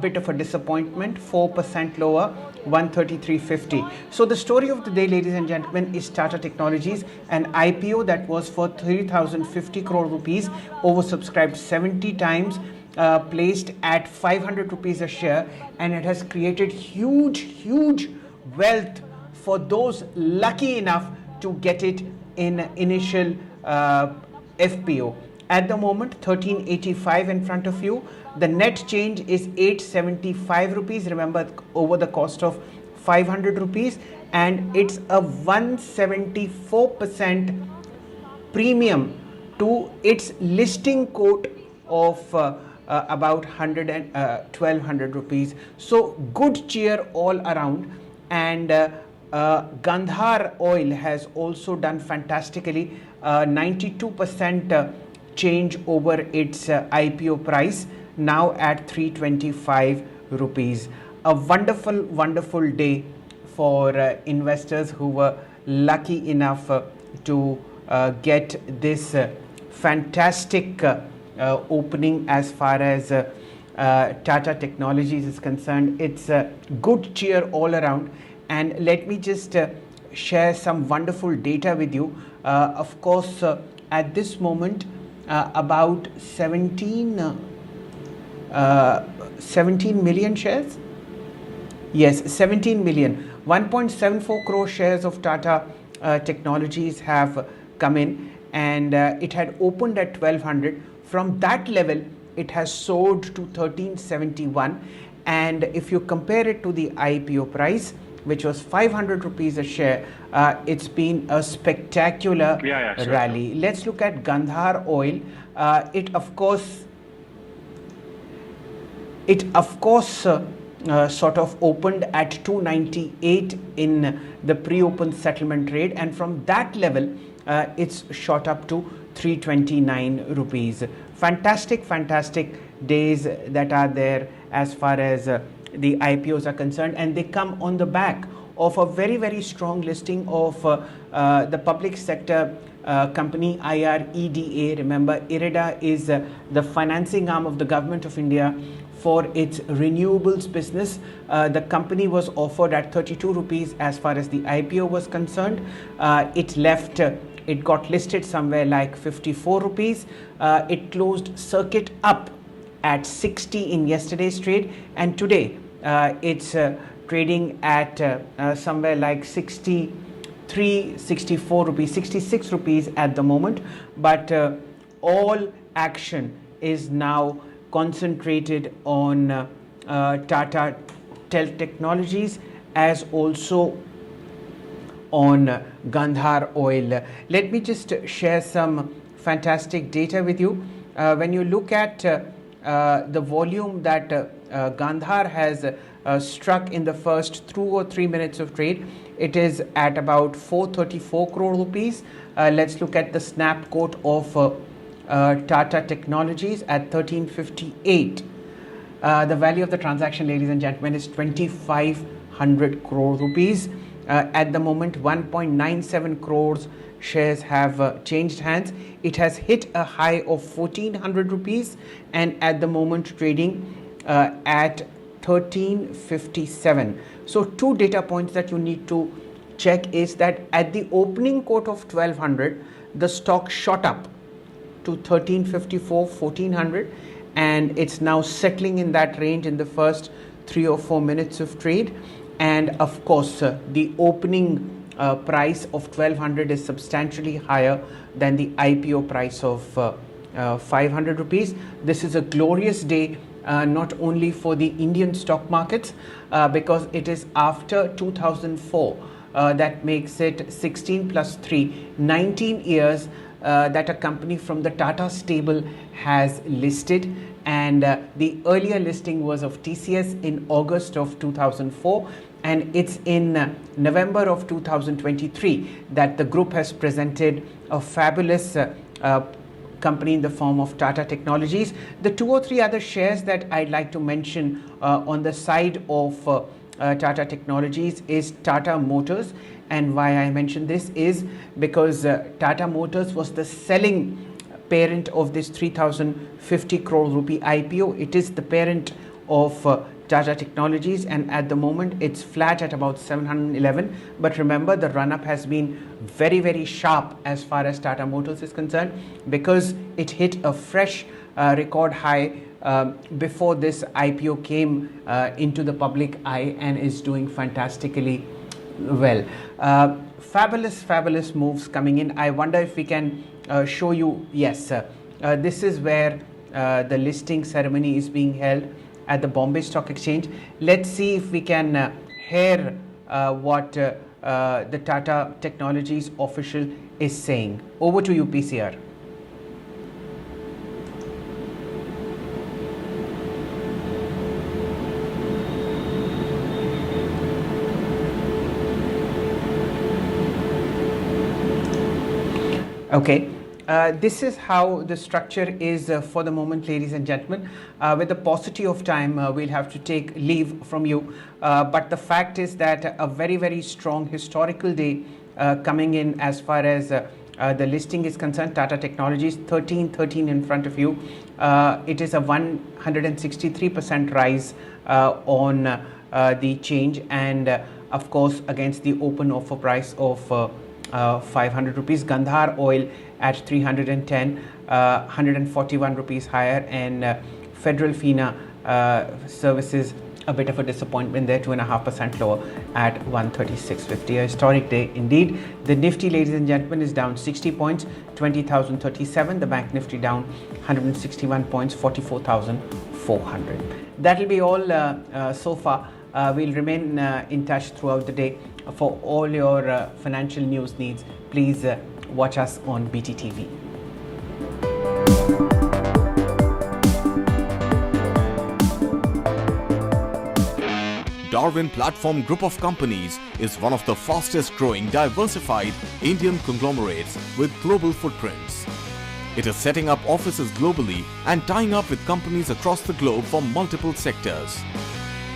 bit of a disappointment, 4% lower, 133.50. So the story of the day, ladies and gentlemen, is Tata Technologies, an IPO that was for 3,050 crore rupees, oversubscribed 70 times, placed at 500 rupees a share, and it has created huge wealth for those lucky enough to get it in initial FPO. At the moment, 1385 in front of you. The net change is 875 rupees. Remember, over the cost of 500 rupees, and it's a 174% premium to its listing quote of about 100 and 1200 rupees. So good cheer all around. And Gandhar oil has also done fantastically, 92% change over its IPO price, now at 325 rupees. A wonderful day for investors who were lucky enough to get this fantastic opening as far as Tata Technologies is concerned. It's a good cheer all around. And let me just share some wonderful data with you. Of course, at this moment, about 17 million shares. Yes, 17 million. 1.74 crore shares of Tata Technologies have come in, and it had opened at 1200. From that level, it has soared to 1371. And if you compare it to the IPO price, which was 500 rupees a share, it's been a spectacular rally. Let's look at Gandhar oil. It of course sort of opened at 298 in the pre-open settlement trade, and from that level it's shot up to 329 rupees. Fantastic days that are there as far as the IPOs are concerned, and they come on the back of a very strong listing of the public sector company IREDA. Remember, IREDA is the financing arm of the government of India for its renewables business. The company was offered at 32 rupees as far as the IPO was concerned. It got listed somewhere like 54 rupees. It closed circuit up at 60 in yesterday's trade, and today it's trading at somewhere like 63, 64 rupees, 66 rupees at the moment. But all action is now concentrated on Tata Technologies as also on Gandhar oil. Let me just share some fantastic data with you. When you look at the volume that Gandhar has struck in the first 2 or 3 minutes of trade, it is at about 434 crore rupees. Let's look at the snap quote of Tata Technologies at 1358. The value of the transaction, ladies and gentlemen, is 2500 crore rupees. At the moment, 1.97 crores shares have changed hands. It has hit a high of 1400 rupees and at the moment trading at 1357. So two data points that you need to check is that at the opening quote of 1200, the stock shot up to 1354, 1400, and it's now settling in that range in the first 3 or 4 minutes of trade. And of course, the opening price of 1200 is substantially higher than the IPO price of 500 rupees. This is a glorious day not only for the Indian stock markets because it is after 2004 that makes it 16 plus 3, 19 years that a company from the Tata stable has listed, and the earlier listing was of TCS in August of 2004, and it's in November of 2023 that the group has presented a fabulous company in the form of Tata Technologies. The 2 or 3 other shares that I'd like to mention on the side of Tata Technologies is Tata Motors. And why I mention this is because Tata Motors was the selling parent of this 3050 crore rupee IPO. It is the parent of Tata Technologies, and at the moment it's flat at about 711. But remember, the run up has been very, very sharp as far as Tata Motors is concerned because it hit a fresh record high before this IPO came into the public eye and is doing fantastically well. Fabulous moves coming in. I wonder if we can show you. Yes, this is where the listing ceremony is being held at the Bombay Stock Exchange. Let's see if we can hear what the Tata Technologies official is saying. Over to you, PCR. Okay, this is how the structure is for the moment, ladies and gentlemen. With the paucity of time, we'll have to take leave from you. But the fact is that a very, very strong historical day coming in as far as the listing is concerned. Tata Technologies 1313 in front of you. It is a 163% rise on the change, and of course against the open offer price of 500 rupees. Gandhar oil at 310, 141 rupees higher, and Federal FINA services a bit of a disappointment there, 2.5% lower at 136.50. A historic day indeed. The Nifty, ladies and gentlemen, is down 60 points, 20,037. The Bank Nifty down 161 points, 44,400. That will be all so far. We'll remain in touch throughout the day. For all your financial news needs, please watch us on BTTV. Darwin Platform Group of Companies is one of the fastest growing diversified Indian conglomerates with global footprints. It is setting up offices globally and tying up with companies across the globe for multiple sectors.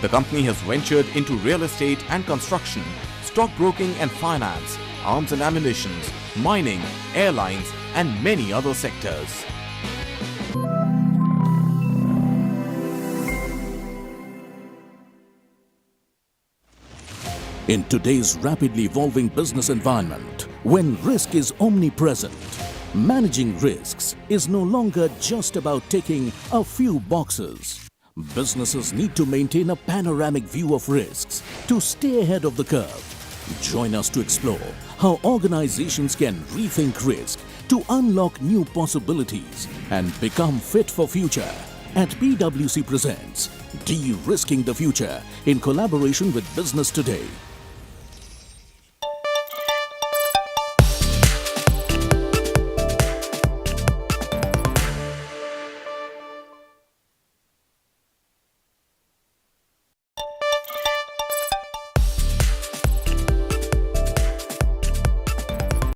The company has ventured into real estate and construction, stockbroking and finance, arms and ammunition, mining, airlines, and many other sectors. In today's rapidly evolving business environment, when risk is omnipresent, managing risks is no longer just about ticking a few boxes. Businesses need to maintain a panoramic view of risks to stay ahead of the curve. Join us to explore how organizations can rethink risk to unlock new possibilities and become fit for future. At PwC presents De-Risking the Future in collaboration with Business Today.